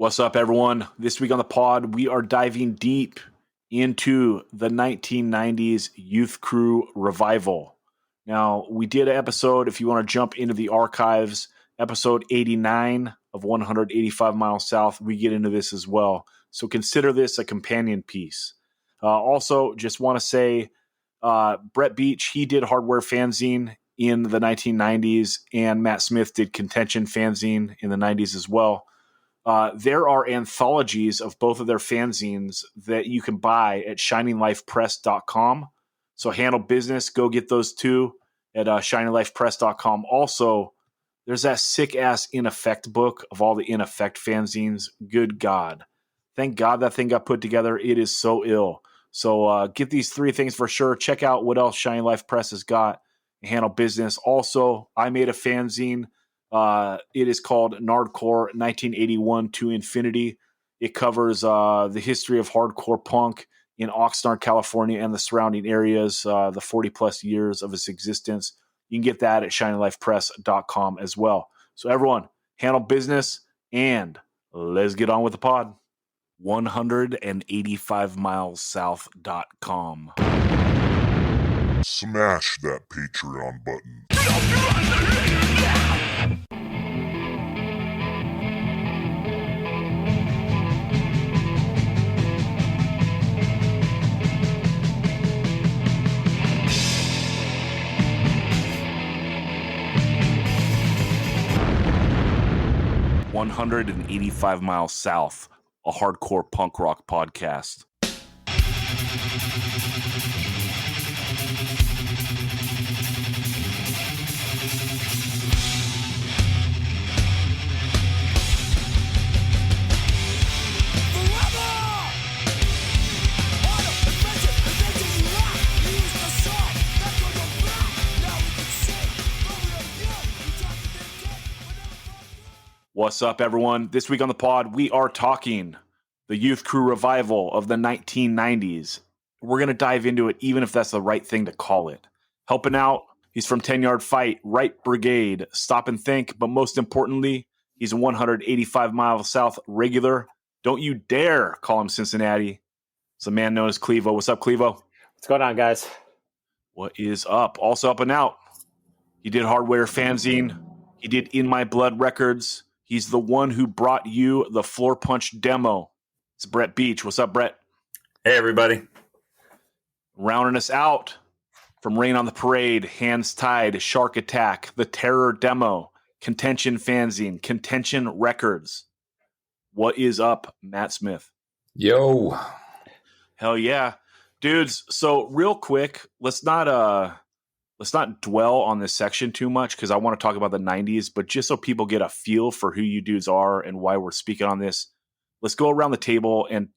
What's up, everyone? This week on the pod, we are diving deep into the 1990s Youth Crew revival. Now, we did an episode, if you want to jump into the archives, episode 89 of 185 Miles South. We get into this as well. So consider this a companion piece. Also, just want to say, Brett Beach, he did Hardware Fanzine in the 1990s, and Matt Smith did Contention Fanzine in the 90s as well. There are anthologies of both of their fanzines that you can buy at shininglifepress.com. So handle business, go get those two at shininglifepress.com. Also, there's that sick-ass In Effect book of all the In Effect fanzines. Good God. Thank God that thing got put together. It is so ill. So get these three things for sure. Check out what else Shining Life Press has got and handle business. Also, I made a fanzine. It is called Nardcore 1981 to Infinity. It covers the history of hardcore punk in Oxnard, California, and the surrounding areas, the 40-plus years of its existence. You can get that at shininglifepress.com as well. So everyone, handle business, and let's get on with the pod. 185milessouth.com. Smash that Patreon button. 185 Miles South, a hardcore punk rock podcast. What's up, everyone? This week on the pod, we are talking the Youth Crew revival of the 1990s. We're going to dive into it, even if that's the right thing to call it. Helping out, he's from 10 Yard Fight, Right Brigade, Stop and Think, but most importantly, he's a 185 Miles South regular. Don't you dare call him Cincinnati. It's a man known as Clevo. What's up, Clevo? What's going on, guys? What is up? Also up and out, he did Hardware Fanzine. He did In My Blood Records. He's the one who brought you the Floor Punch demo. It's Brett Beach. What's up, Brett? Hey, everybody. Rounding us out from Rain on the Parade, Hands Tied, Shark Attack, The Terror Demo, Contention Fanzine, Contention Records. What is up, Matt Smith? Yo. Hell yeah. Dudes, so real quick, let's not dwell on this section too much because I want to talk about the 90s, but just so people get a feel for who you dudes are and why we're speaking on this, let's go around the table and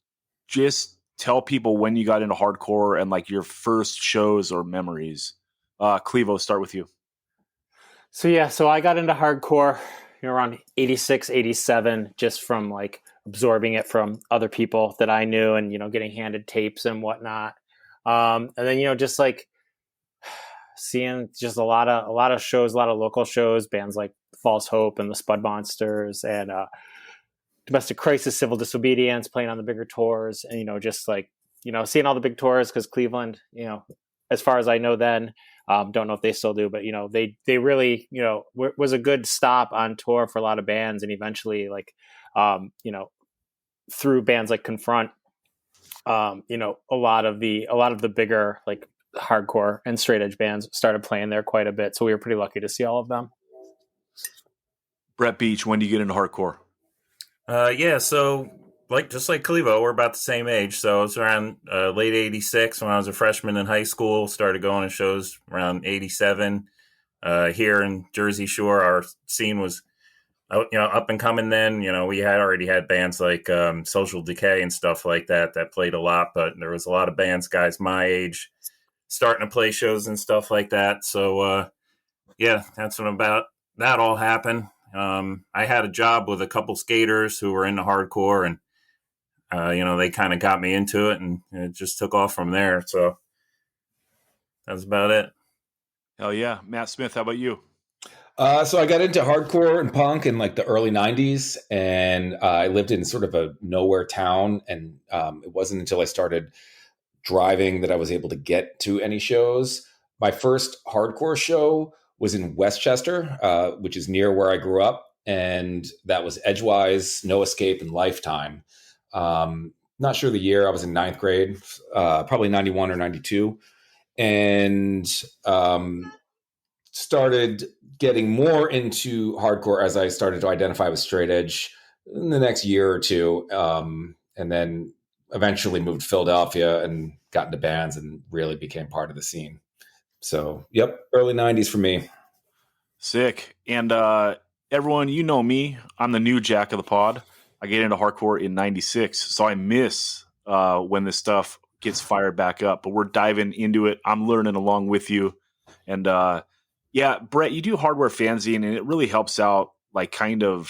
just tell people when you got into hardcore and like your first shows or memories. Clevo, start with you. So I got into hardcore around 86, 87, just from like absorbing it from other people that I knew and, getting handed tapes and whatnot. And then, just like seeing just a lot of shows, a lot of local shows, bands like False Hope and the Spud Monsters and Domestic Crisis, Civil Disobedience, playing on the bigger tours, and just like seeing all the big tours because Cleveland, as far as I know then, don't know if they still do, but they really was a good stop on tour for a lot of bands, and eventually like through bands like Confront, a lot of the bigger like hardcore and straight edge bands started playing there quite a bit. So we were pretty lucky to see all of them. Brett Beach, when do you get into hardcore? So just like Clevo, we're about the same age. So it was around late 86 when I was a freshman in high school, started going to shows around 87. Here in Jersey Shore, our scene was up and coming then. We had already had bands like Social Decay and stuff like that played a lot, but there was a lot of bands, guys my age, starting to play shows and stuff like that. So, that's what about that all happened. I had a job with a couple skaters who were into hardcore and, they kind of got me into it and it just took off from there. So that's about it. Hell yeah. Matt Smith, how about you? So I got into hardcore and punk in like the early 90s, and I lived in sort of a nowhere town. And it wasn't until I started driving that I was able to get to any shows. My first hardcore show was in Westchester, which is near where I grew up. And that was Edgewise, No Escape, and Lifetime. Not sure the year. I was in ninth grade, probably 91 or 92. And started getting more into hardcore as I started to identify with straight edge in the next year or two. And then eventually moved to Philadelphia and got into bands and really became part of the scene. So, yep, early 90s for me. Sick. And everyone, you know me. I'm the new Jack of the pod. I get into hardcore in 96, so I miss when this stuff gets fired back up. But we're diving into it. I'm learning along with you. And yeah, Brett, you do hardware fanzine, and it really helps out, like, kind of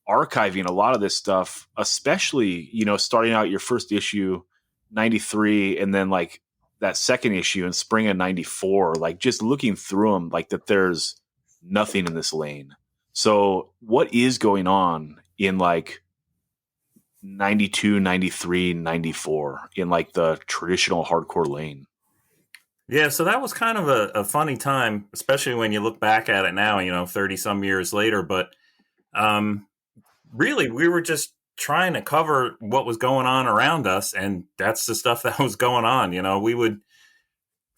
archiving a lot of this stuff, especially, you know, starting out your first issue, 93, and then like that second issue in spring of 94, like just looking through them, like that there's nothing in this lane. So what is going on in like 92, 93, 94 in like the traditional hardcore lane? Yeah, so that was kind of a funny time, especially when you look back at it now, 30 some years later. But really, we were just trying to cover what was going on around us, and that's the stuff that was going on. We would,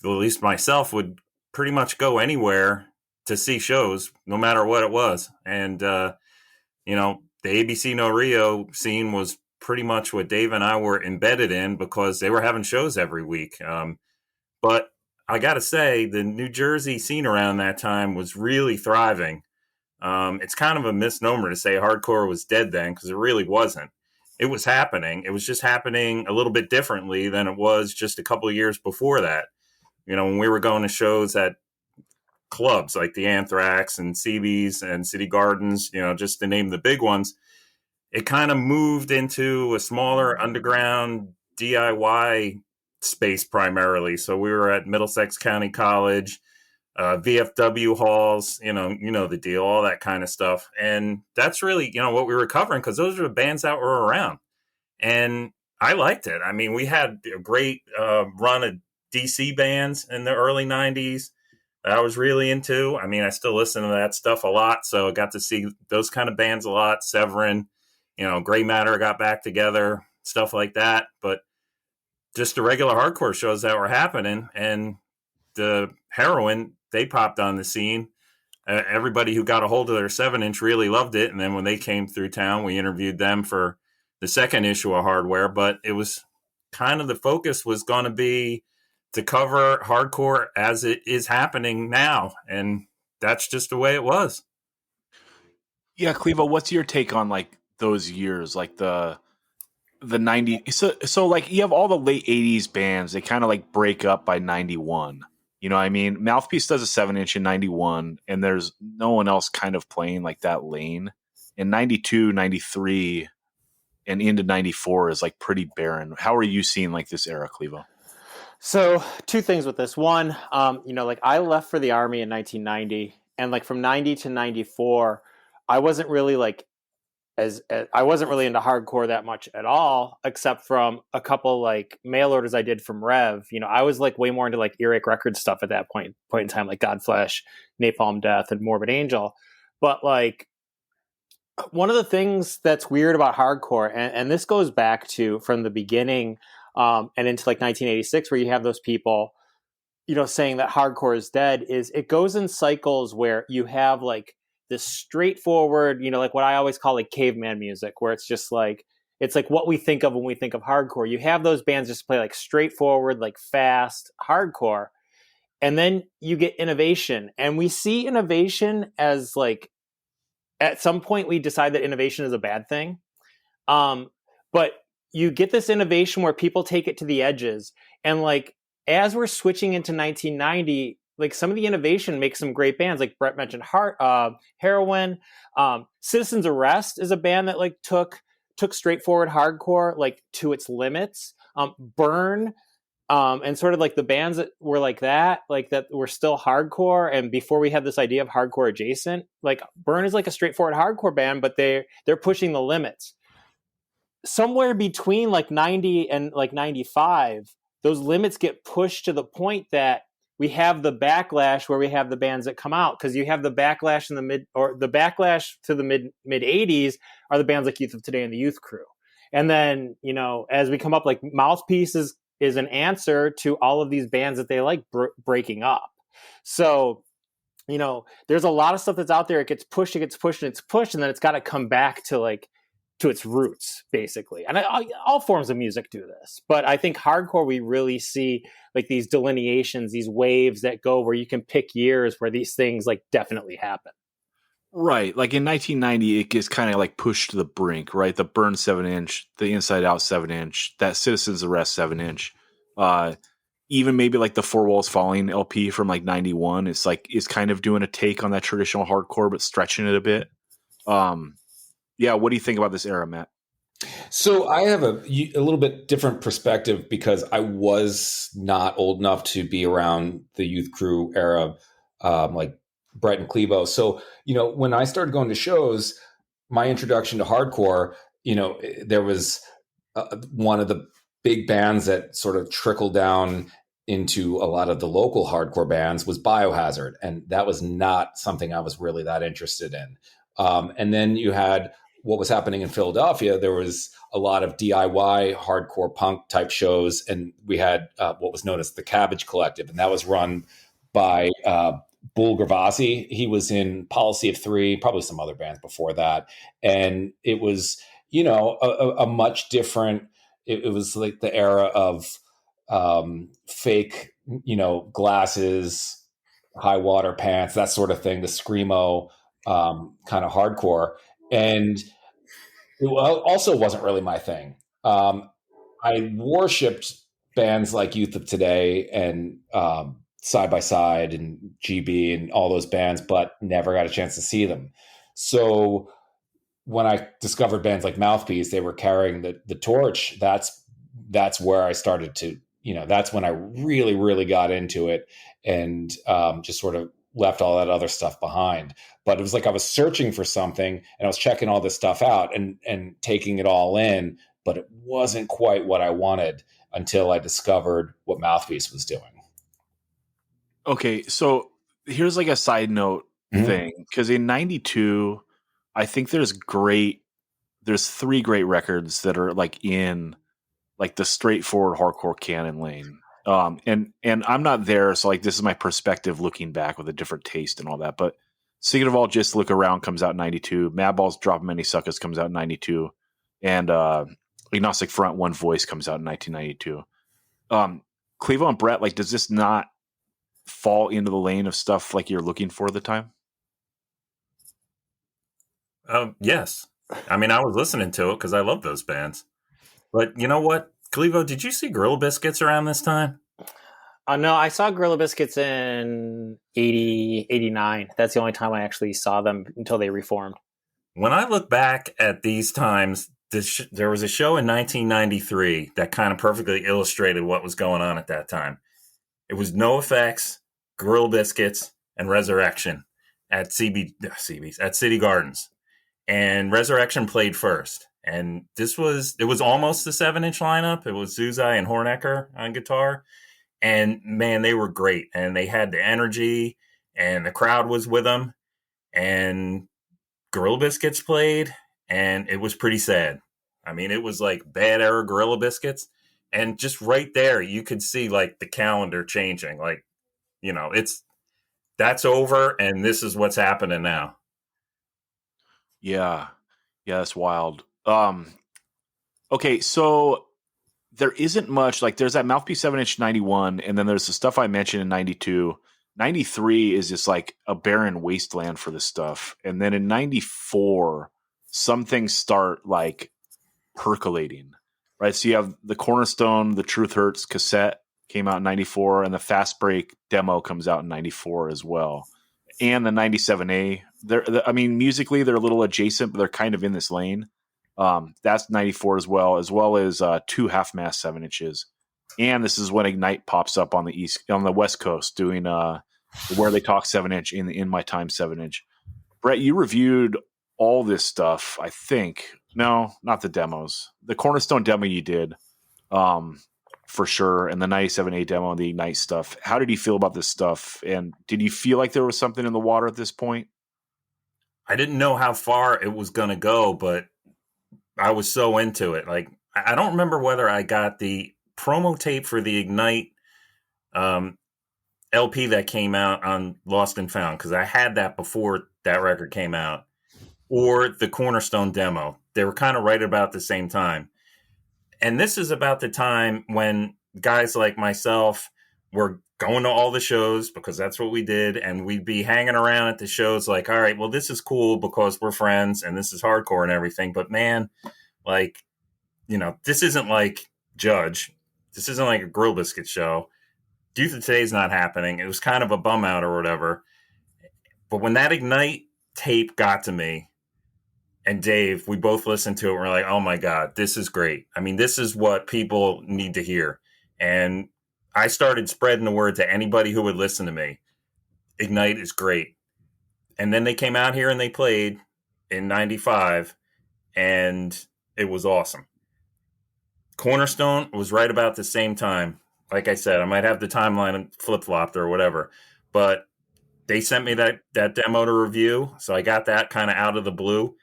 at least myself, would pretty much go anywhere to see shows, no matter what it was. And, the ABC No Rio scene was pretty much what Dave and I were embedded in because they were having shows every week. But I got to say, the New Jersey scene around that time was really thriving. It's kind of a misnomer to say hardcore was dead then, because it really wasn't. It was happening. It was just happening a little bit differently than it was just a couple of years before that. When we were going to shows at clubs like the Anthrax and CB's and City Gardens, just to name the big ones, it kind of moved into a smaller underground DIY space primarily. So we were at Middlesex County College, VFW halls, you know the deal, all that kind of stuff. And that's really, what we were covering, because those are the bands that were around. And I liked it. I mean, we had a great run of DC bands in the early 90s that I was really into. I mean, I still listen to that stuff a lot. So I got to see those kind of bands a lot. Severin, Gray Matter got back together, stuff like that. But just the regular hardcore shows that were happening, and the Heroin, they popped on the scene. Everybody who got a hold of their 7-inch really loved it. And then when they came through town, we interviewed them for the second issue of Hardware. But it was kind of, the focus was going to be to cover hardcore as it is happening now. And that's just the way it was. Yeah, Clevo, what's your take on like those years, like the 90s? So like you have all the late 80s bands, they kind of like break up by 91. You know what I mean? Mouthpiece does a 7-inch in 91, and there's no one else kind of playing like that lane. In 92, 93, and into 94 is like pretty barren. How are you seeing like this era, Clevo? So two things with this. One, like I left for the Army in 1990, and like from 90 to 94, I wasn't really like I wasn't really into hardcore that much at all, except from a couple like mail orders I did from Rev. I was like way more into like Earache Records stuff at that point in time, like Godflesh, Napalm Death, and Morbid Angel. But like one of the things that's weird about hardcore, and this goes back to from the beginning and into like 1986, where you have those people, saying that hardcore is dead, is it goes in cycles where you have like this straightforward, like what I always call like caveman music, where it's just like, it's like what we think of when we think of hardcore. You have those bands just play like straightforward, like fast hardcore. And then you get innovation, and we see innovation as like, at some point we decide that innovation is a bad thing. But you get this innovation where people take it to the edges. And like, as we're switching into 1990, like some of the innovation makes some great bands. Like Brett mentioned, Heroin, Citizens Arrest is a band that like took straightforward hardcore like to its limits. Burn And sort of like the bands that were like that were still hardcore. And before we had this idea of hardcore adjacent, like Burn is like a straightforward hardcore band, but they're pushing the limits. Somewhere between like 90 and like 95, those limits get pushed to the point that we have the backlash where we have the bands that come out, because you have the backlash in the backlash to the mid 80s are the bands like Youth of Today and the Youth Crew. And then, as we come up, like Mouthpiece is an answer to all of these bands that they like breaking up. So, there's a lot of stuff that's out there. It gets pushed, and it's pushed, and then it's got to come back to its roots, basically. And all forms of music do this. But I think hardcore, we really see like these delineations, these waves that go where you can pick years where these things like definitely happen. Right. Like in 1990, it gets kind of like pushed to the brink, right? The Burn 7-inch, the Inside Out 7-inch, that Citizens Arrest 7-inch, even maybe like the Four Walls Falling LP from like 91. It's kind of doing a take on that traditional hardcore, but stretching it a bit. Yeah, what do you think about this era, Matt? So I have a little bit different perspective because I was not old enough to be around the Youth Crew era, like Brett and Clevo. So, when I started going to shows, my introduction to hardcore, there was one of the big bands that sort of trickled down into a lot of the local hardcore bands was Biohazard. And that was not something I was really that interested in. And then you had what was happening in Philadelphia. There was a lot of DIY hardcore punk type shows. And we had what was known as the Cabbage Collective. And that was run by Bull Gravasi. He was in Policy of Three, probably some other bands before that. And it was, a much different, it was like the era of fake, glasses, high water pants, that sort of thing, the screamo kind of hardcore. And it also wasn't really my thing. I worshipped bands like Youth of Today and Side by Side and GB and all those bands, but never got a chance to see them. So when I discovered bands like Mouthpiece, they were carrying the torch. That's where I started to, that's when I really, really got into it and just sort of left all that other stuff behind. But it was like I was searching for something and I was checking all this stuff out and taking it all in, but it wasn't quite what I wanted until I discovered what Mouthpiece was doing. Okay, so here's like a side note thing, because in 92, I think there's 3 great records that are like in like the straightforward hardcore canon lane. And I'm not there, so like this is my perspective looking back with a different taste and all that. But Secret of All Just Look Around comes out in 92. Madball's Drop Many Suckers comes out in 92. And Agnostic Front One Voice comes out in 1992. Clevo and Brett, like, does this not fall into the lane of stuff like you're looking for at the time? Yes. I mean, I was listening to it because I love those bands. But you know what, Clevo, did you see Gorilla Biscuits around this time? No, I saw Gorilla Biscuits in 80, 89. That's the only time I actually saw them until they reformed. When I look back at these times, there was a show in 1993 that kind of perfectly illustrated what was going on at that time. It was NoFX, Gorilla Biscuits, and Resurrection at City Gardens. And Resurrection played first. And it was almost the 7-inch lineup. It was Zuzai and Hornecker on guitar. And man, they were great. And they had the energy and the crowd was with them. And Gorilla Biscuits played and it was pretty sad. I mean, it was like bad era Gorilla Biscuits. And just right there, you could see like the calendar changing. Like, that's over and this is what's happening now. Yeah, that's wild. Okay, so there isn't much, like there's that Mouthpiece 7-inch 91, and then there's the stuff I mentioned in 92. 93 is just like a barren wasteland for this stuff. And then in 94, some things start like percolating, right? So you have the Cornerstone, The Truth Hurts cassette came out in 94, and the Fast Break demo comes out in 94 as well. And the 97A, musically they're a little adjacent, but they're kind of in this lane. That's 94 as well as 2 half-mass 7-inches. and this is when Ignite pops up on the West Coast doing Where They Talk 7-inch in My Time 7-inch. Brett, you reviewed all this stuff, I think. No, not the demos. The Cornerstone demo you did, for sure, and the 97A demo and the Ignite stuff. How did you feel about this stuff? And did you feel like there was something in the water at this point? I didn't know how far it was going to go, but I was so into it. Like, I don't remember whether I got the promo tape for the Ignite LP that came out on Lost and Found, because I had that before that record came out, or the Cornerstone demo. They were kind of right about the same time. And this is about the time when guys like myself were going to all the shows, because that's what we did. And we'd be hanging around at the shows like, all right, well, this is cool because we're friends and this is hardcore and everything. But man, like, you know, this isn't like Judge. This isn't like a Grill Biscuit show. Youth of Today's not happening. It was kind of a bum out or whatever. But when that Ignite tape got to me and Dave, we both listened to it. We're like, oh my God, this is great. I mean, this is what people need to hear. And I started spreading the word to anybody who would listen to me. Ignite is great. And then they came out here and they played in 95, and it was awesome. Cornerstone was right about the same time. Like I said, I might have the timeline flip-flopped or whatever, but they sent me that demo to review, so I got that kind of out of the blue,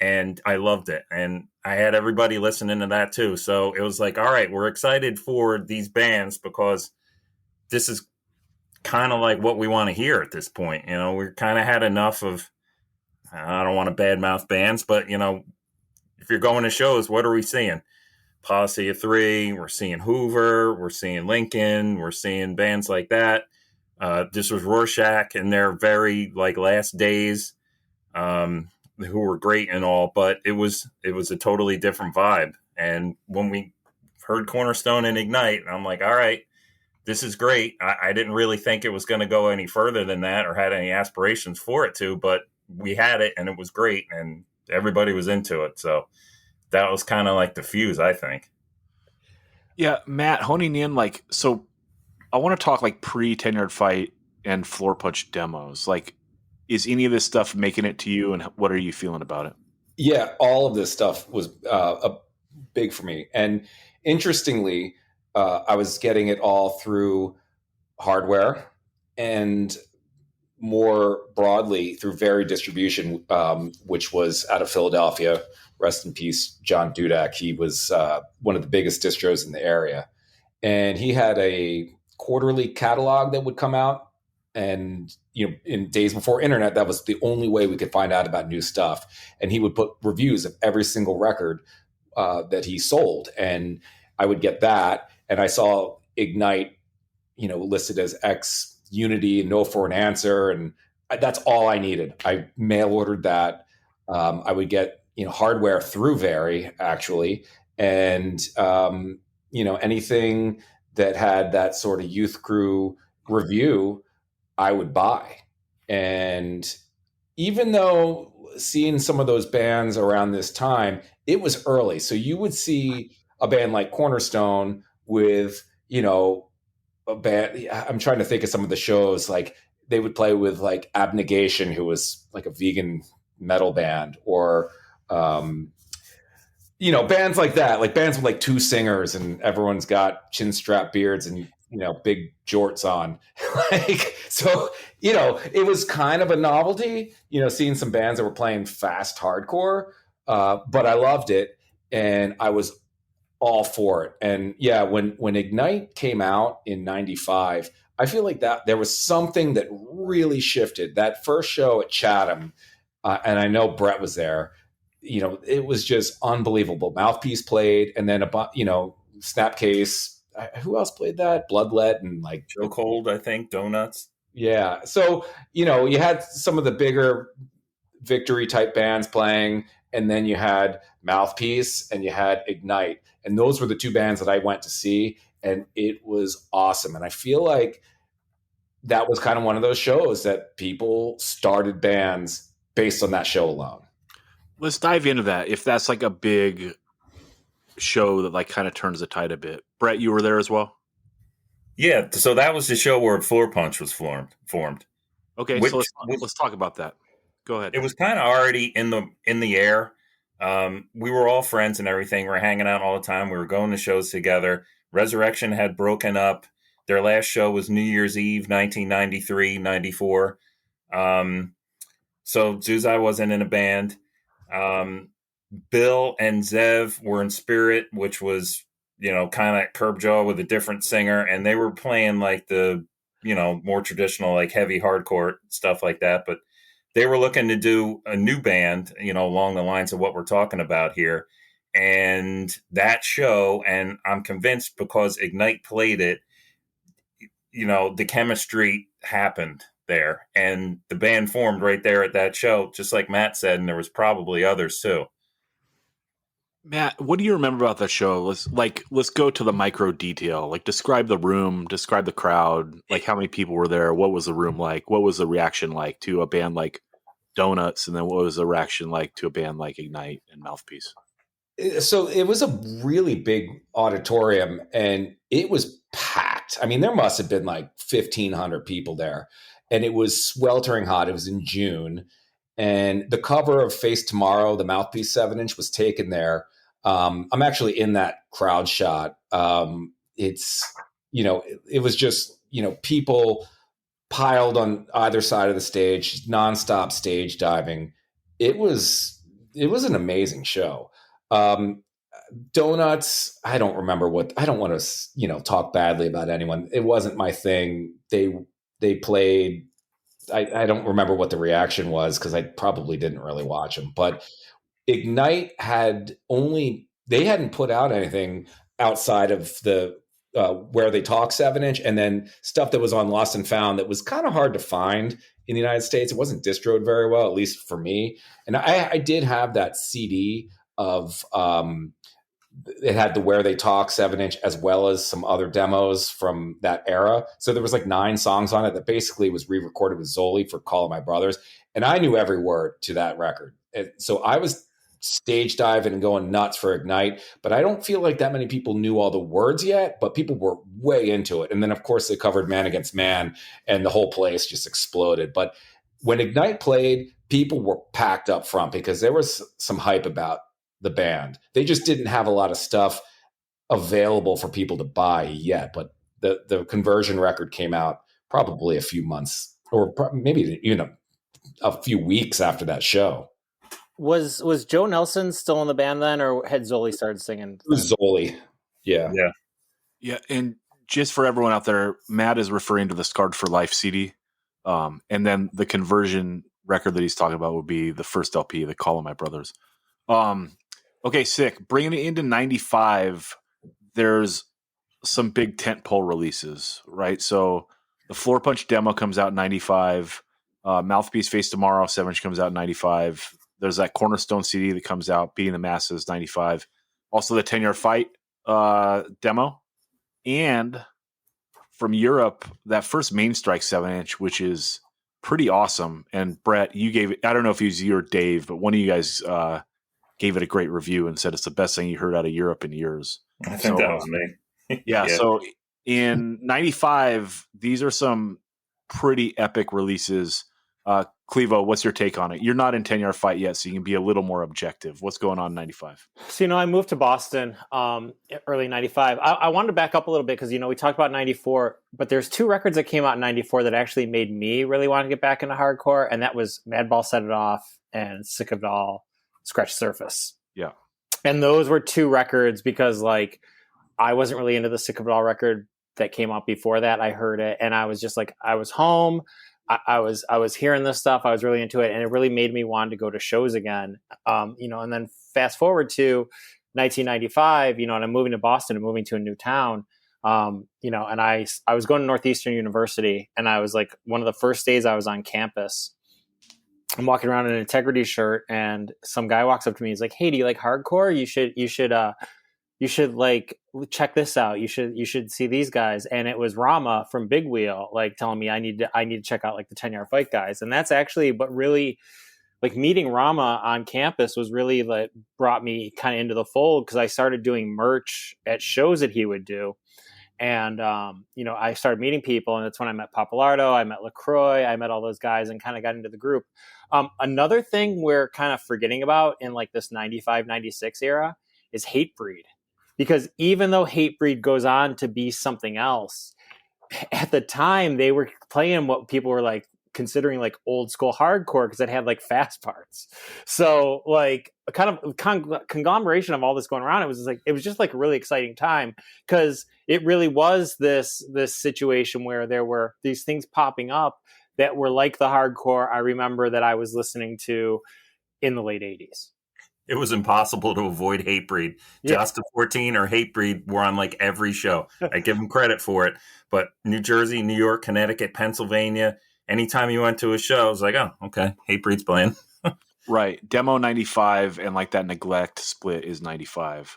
and I loved it. And I had everybody listening to that too. So it was like, all right, we're excited for these bands because this is kind of like what we want to hear at this point. You know, we're kind of had enough of, I don't want to badmouth bands, but, you know, if you're going to shows, what are we seeing? Policy of Three, we're seeing Hoover, we're seeing Lincoln, we're seeing bands like that. This was Rorschach in their very like last days, who were great and all, but it was a totally different vibe. And when we heard Cornerstone and Ignite, I'm like, all right, this is great. I didn't really think it was going to go any further than that or had any aspirations for it to, but we had it and it was great and everybody was into it. So that was kind of like the fuse, I think. Yeah, Matt, honing in, like, so I want to talk like pre-10 Yard Fight and Floor Punch demos. Like, is any of this stuff making it to you, and what are you feeling about it? Yeah, all of this stuff was big for me. And interestingly, I was getting it all through Hardware and more broadly through Very Distribution, which was out of Philadelphia. Rest in peace, John Dudak. He was one of the biggest distros in the area. And he had a quarterly catalog that would come out. And, you know, in days before internet, that was the only way we could find out about new stuff. And he would put reviews of every single record that he sold. And I would get that. And I saw Ignite, you know, listed as X Unity and No for an Answer. And that's all I needed. I mail ordered that. I would get, you know, Hardware through Very, actually. And, you know, anything that had that sort of youth crew review, I would buy. And even though seeing some of those bands around this time, it was early. So you would see a band like Cornerstone with, you know, a band. I'm trying to think of some of the shows. Like they would play with like Abnegation, who was like a vegan metal band, or, you know, bands like that, like bands with like two singers and everyone's got chin strap beards and, you know, big jorts on. Like, so, you know, it was kind of a novelty, you know, seeing some bands that were playing fast hardcore, but I loved it and I was all for it. And yeah, when Ignite came out in 95, I feel like that there was something that really shifted. That first show at Chatham, and I know Brett was there, you know, it was just unbelievable. Mouthpiece played, and then you know, Snapcase. Who else played that? Bloodlet and like Chokehold, I think. Donuts. Yeah. So, you know, you had some of the bigger Victory type bands playing, and then you had Mouthpiece and you had Ignite. And those were the two bands that I went to see, and it was awesome. And I feel like that was kind of one of those shows that people started bands based on that show alone. Let's dive into that. If that's like a big show that like kind of turns the tide a bit. Brett, you were there as well. Yeah, so that was the show where Floor Punch was formed. Okay, so let's talk about that. Go ahead. It was kind of already in the air. We were all friends and everything. We were hanging out all the time. We were going to shows together. Resurrection had broken up. Their last show was New Year's Eve, 1993, 94. So Zuzai wasn't in a band. Bill and Zev were in Spirit, which was, kind of curb jaw with a different singer. And they were playing like the, more traditional, like heavy hardcore stuff like that. But they were looking to do a new band, along the lines of what we're talking about here. And that show, and I'm convinced because Ignite played it, the chemistry happened there. And the band formed right there at that show, just like Matt said, and there was probably others too. Matt, what do you remember about that show? Let's go to the micro detail. Like, describe the room, describe the crowd. Like, how many people were there? What was the room like? What was the reaction like to a band like Donuts? And then what was the reaction like to a band like Ignite and Mouthpiece? So it was a really big auditorium, and it was packed. I mean, there must have been like 1,500 people there, and it was sweltering hot. It was in June. And the cover of Face Tomorrow, the Mouthpiece 7-inch, was taken there. I'm actually in that crowd shot. It's, it was just, people piled on either side of the stage, nonstop stage diving. It was an amazing show. Donuts, I don't want to, talk badly about anyone. It wasn't my thing. They played. I don't remember what the reaction was because I probably didn't really watch them. But Ignite they hadn't put out anything outside of the Where They Talk 7-inch, and then stuff that was on Lost and Found that was kind of hard to find in the United States. It wasn't distroed very well, at least for me. And I did have that CD of it had the Where They Talk 7-inch as well as some other demos from that era. So there was like 9 songs on it that basically was re-recorded with Zoli for Call of My Brothers. And I knew every word to that record. And so I was stage diving and going nuts for Ignite, but I don't feel like that many people knew all the words yet, but people were way into it. And then of course they covered Man Against Man and the whole place just exploded. But when Ignite played, people were packed up front because there was some hype about the band. They just didn't have a lot of stuff available for people to buy yet, but the Conversion record came out probably a few months or maybe a few weeks after that show. Was Joe Nelson still in the band then, or had Zoli started singing? It was Zoli. Yeah. And just for everyone out there, Matt is referring to the Scarred for Life CD, and then the Conversion record that he's talking about would be the first LP, the Call of My Brothers. Okay, sick. Bringing it into 95, there's some big tentpole releases, right? So the Floor Punch demo comes out in 95. Mouthpiece Face Tomorrow 7-inch comes out in 95. There's that Cornerstone CD that comes out, Beating the Masses, 95. Also the 10-Yard Fight demo. And from Europe, that first Main Strike 7-inch, which is pretty awesome. And Brett, you gave it, I don't know if it was you or Dave, but one of you guys gave it a great review and said it's the best thing you heard out of Europe in years. I think that was me. Yeah. So in 95, these are some pretty epic releases. Clevo, what's your take on it? You're not in 10-Yard Fight yet, so you can be a little more objective. What's going on in 95? So, I moved to Boston early 95. I wanted to back up a little bit because, we talked about 94, but there's 2 records that came out in 94 that actually made me really want to get back into hardcore, and that was Madball Set It Off and Sick of It All, Scratch Surface. Yeah. And those were 2 records because, I wasn't really into the Sick of It All record that came out before that. I heard it, and I was just I was home. I was hearing this stuff. I was really into it, and it really made me want to go to shows again. And then fast forward to 1995, and I'm moving to Boston and moving to a new town. And I was going to Northeastern University, and I was one of the first days I was on campus. I'm walking around in an Integrity shirt, and some guy walks up to me. He's like, "Hey, do you like hardcore? You should check this out. You should see these guys." And it was Rama from Big Wheel, telling me I need to check out the 10-Yard Fight guys. And that's actually what really like meeting Rama on campus was really like brought me kind of into the fold, because I started doing merch at shows that he would do. And, I started meeting people, and that's when I met Papalardo, I met LaCroix, I met all those guys and kind of got into the group. Another thing we're kind of forgetting about in like this 95, 96 era is Hatebreed. Because even though Hatebreed goes on to be something else, at the time they were playing what people were like considering like old school hardcore, because it had like fast parts. So like a kind of conglomeration of all this going around, it was just like a really exciting time, because it really was this situation where there were these things popping up that were like the hardcore I remember that I was listening to in the late 80s. It was impossible to avoid Hatebreed. Yeah. Justice 14 or Hatebreed were on like every show. I give them credit for it. But New Jersey, New York, Connecticut, Pennsylvania, anytime you went to a show, I was like, oh, okay, Hatebreed's playing. Right. Demo 95 and like that Neglect split is 95.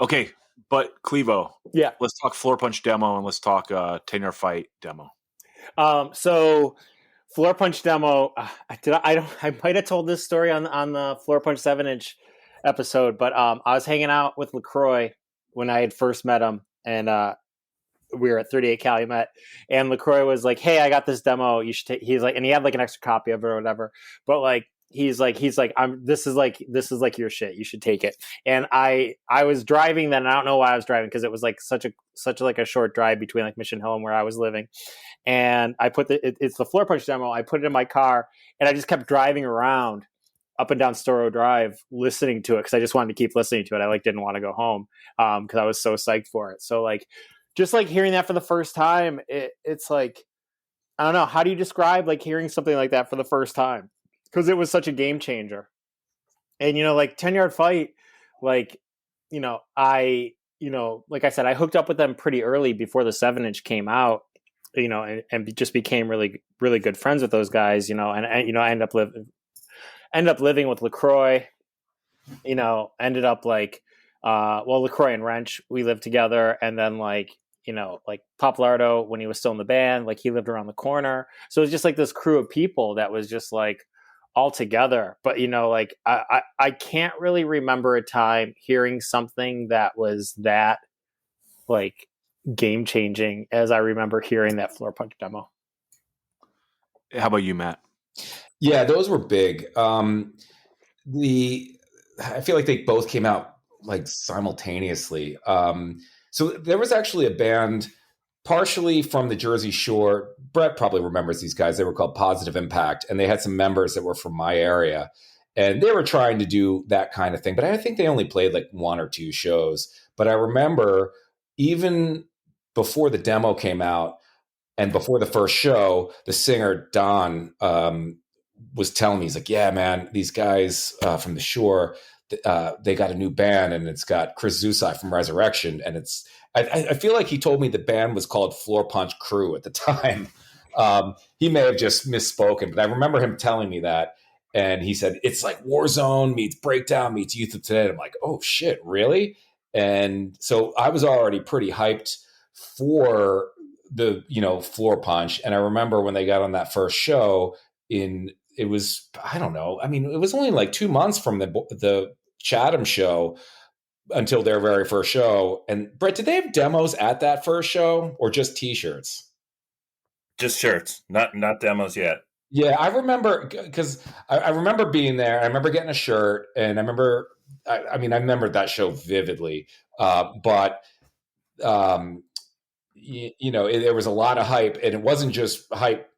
Okay, but Clevo. Yeah. Let's talk Floor Punch demo and let's talk 10-yard fight demo. So Floor Punch demo, I might have told this story on the Floor Punch 7-inch episode, but I was hanging out with LaCroix when I had first met him, and we were at 38 Calumet, and LaCroix was like, hey, I got this demo, you should take. He's like, and he had like an extra copy of it or whatever, but like he's like this is like your shit, you should take it. And I was driving then, and I don't know why I was driving, because it was like such a short drive between like Mission Hill and where I was living. And I put it's the Floor Punch demo. I put it in my car, and I just kept driving around up and down Storrow Drive listening to it, because I just wanted to keep listening to it. I like didn't want to go home because I was so psyched for it. So like just like hearing that for the first time, it's like, I don't know, how do you describe like hearing something like that for the first time? Because it was such a game changer. And like 10-yard fight, like like I said, I hooked up with them pretty early before the 7-inch came out. And just became really, really good friends with those guys, and I end up living with LaCroix, ended up like, LaCroix and Wrench, we lived together. And then like Papalardo, when he was still in the band, like he lived around the corner. So it was just like this crew of people that was just like all together. But, like I can't really remember a time hearing something that was that like game changing as I remember hearing that Floor Punch demo. How about you, Matt? Yeah, those were big. I feel like they both came out like simultaneously. So there was actually a band partially from the Jersey Shore. Brett probably remembers these guys. They were called Positive Impact, and they had some members that were from my area, and they were trying to do that kind of thing. But I think they only played like one or two shows. But I remember even before the demo came out and before the first show, the singer Don was telling me, he's like, yeah, man, these guys from the Shore, they got a new band, and it's got Chris Zusai from Resurrection. And I feel like he told me the band was called Floor Punch Crew at the time. He may have just misspoken, but I remember him telling me that. And he said, it's like Warzone meets Breakdown meets Youth of Today. I'm like, oh shit, really? And so I was already pretty hyped for the Floor Punch. And I remember when they got on that first show it was, I don't know, I mean, it was only like 2 months from the Chatham show until their very first show. And Brett, did they have demos at that first show or just t-shirts? Just shirts, not demos yet. Yeah, I remember, because I remember being there. I remember getting a shirt, and I remember I remember that show vividly. But there was a lot of hype, and it wasn't just hype,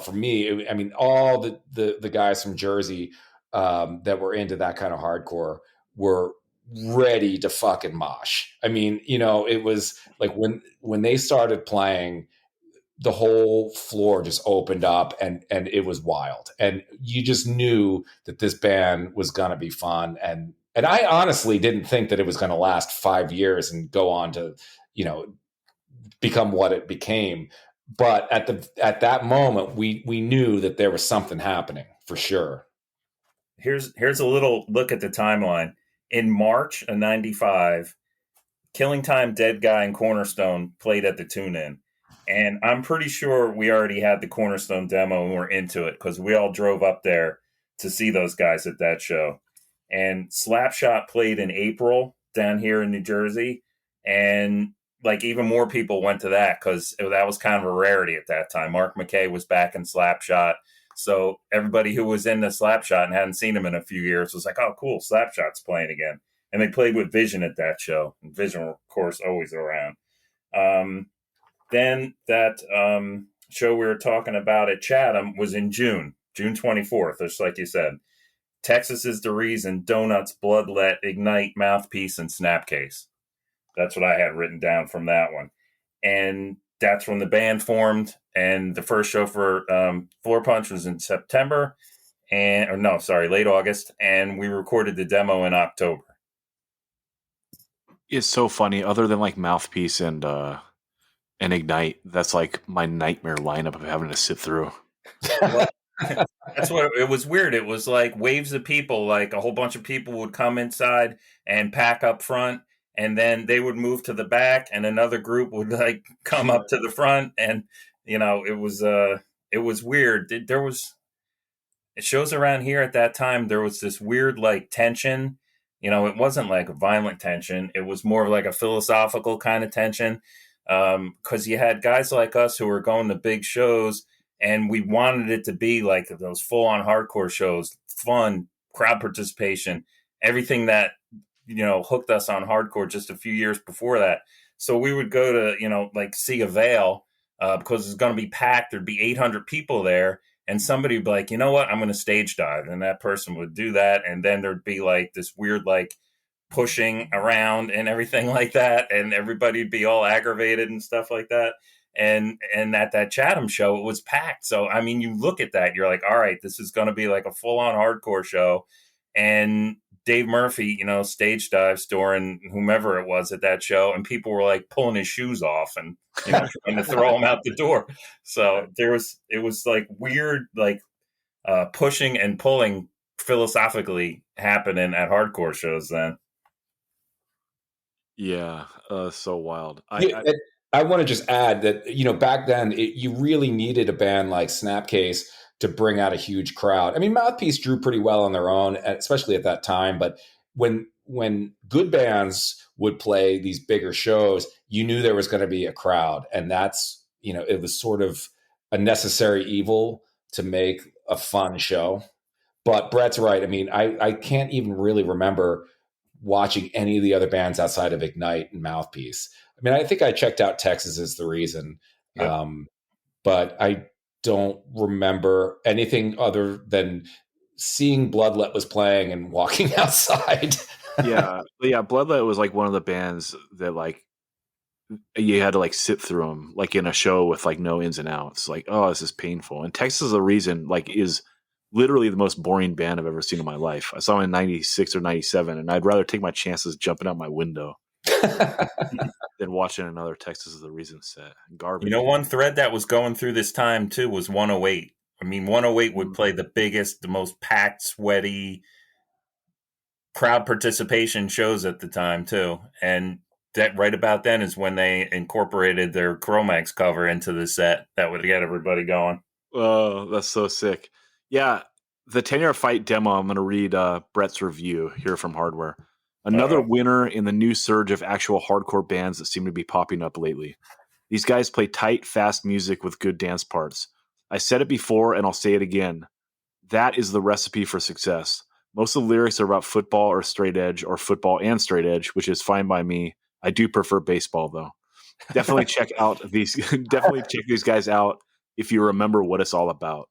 for me. All the guys from Jersey that were into that kind of hardcore were ready to fucking mosh. It was like when they started playing, the whole floor just opened up, and it was wild. And you just knew that this band was going to be fun. And I honestly didn't think that it was going to last 5 years and go on to, become what it became. But at that moment, we knew that there was something happening for sure. Here's a little look at the timeline. In March of 95, Killing Time, Dead Guy, and Cornerstone played at the Tune-In. And I'm pretty sure we already had the Cornerstone demo and we're into it because we all drove up there to see those guys at that show. And Slapshot played in April down here in New Jersey. And like even more people went to that because that was kind of a rarity at that time. Mark McKay was back in Slapshot. So everybody who was in the Slapshot and hadn't seen him in a few years was like, oh, cool, Slapshot's playing again. And they played with Vision at that show. And Vision, of course, always around. Then that show we were talking about at Chatham was in June 24th, just like you said. Texas is the Reason, Donuts, Bloodlet, Ignite, Mouthpiece, and Snapcase. That's what I had written down from that one. And that's when the band formed. And the first show for Floor Punch was in September. Late August. And we recorded the demo in October. It's so funny. Other than like Mouthpiece and Ignite, that's like my nightmare lineup of having to sit through. That's what it was. Weird. It was like waves of people, like a whole bunch of people would come inside and pack up front, and then they would move to the back, and another group would like come up to the front, and it was weird. There was shows around here at that time. There was this weird like tension. It wasn't like a violent tension. It was more of like a philosophical kind of tension, because you had guys like us who were going to big shows. And we wanted it to be like those full-on hardcore shows, fun, crowd participation, everything that, hooked us on hardcore just a few years before that. So we would go to, like see a Veil because it's going to be packed. There'd be 800 people there. And somebody would be like, you know what, I'm going to stage dive. And that person would do that. And then there'd be like this weird, like pushing around and everything like that. And everybody'd be all aggravated and stuff like that. And at that Chatham show, it was packed. So, I mean, you look at that, you're like, all right, this is going to be like a full-on hardcore show. And Dave Murphy, stage dives during whomever it was at that show. And people were like pulling his shoes off and, trying to throw him out the door. So it was like weird, like pushing and pulling philosophically happening at hardcore shows then. Yeah, so wild. I want to just add that, back then you really needed a band like Snapcase to bring out a huge crowd. I mean, Mouthpiece drew pretty well on their own, especially at that time. But when good bands would play these bigger shows, you knew there was going to be a crowd. And that's, it was sort of a necessary evil to make a fun show. But Brett's right. I mean, I can't even really remember watching any of the other bands outside of Ignite and Mouthpiece. I mean, I think I checked out Texas is the Reason, but I don't remember anything other than seeing Bloodlet was playing and walking outside. yeah. Bloodlet was like one of the bands that like you had to like sit through them, like in a show with like no ins and outs. Like, oh, this is painful. And Texas is the Reason like is literally the most boring band I've ever seen in my life. I saw them in 96 or 97, and I'd rather take my chances jumping out my window than watching another Texas is the Reason set. Garbage. One thread that was going through this time too was 108. I mean, 108 would play the biggest, the most packed, sweaty crowd participation shows at the time too. And that right about then is when they incorporated their Chromax cover into the set that would get everybody going. Oh, that's so sick. Yeah, the 10-yard fight demo, I'm going to read Brett's review here from Hardware. Another winner in the new surge of actual hardcore bands that seem to be popping up lately. These guys play tight, fast music with good dance parts. I said it before and I'll say it again. That is the recipe for success. Most of the lyrics are about football or straight edge, or football and straight edge, which is fine by me. I do prefer baseball though. Definitely check these guys out if you remember what it's all about.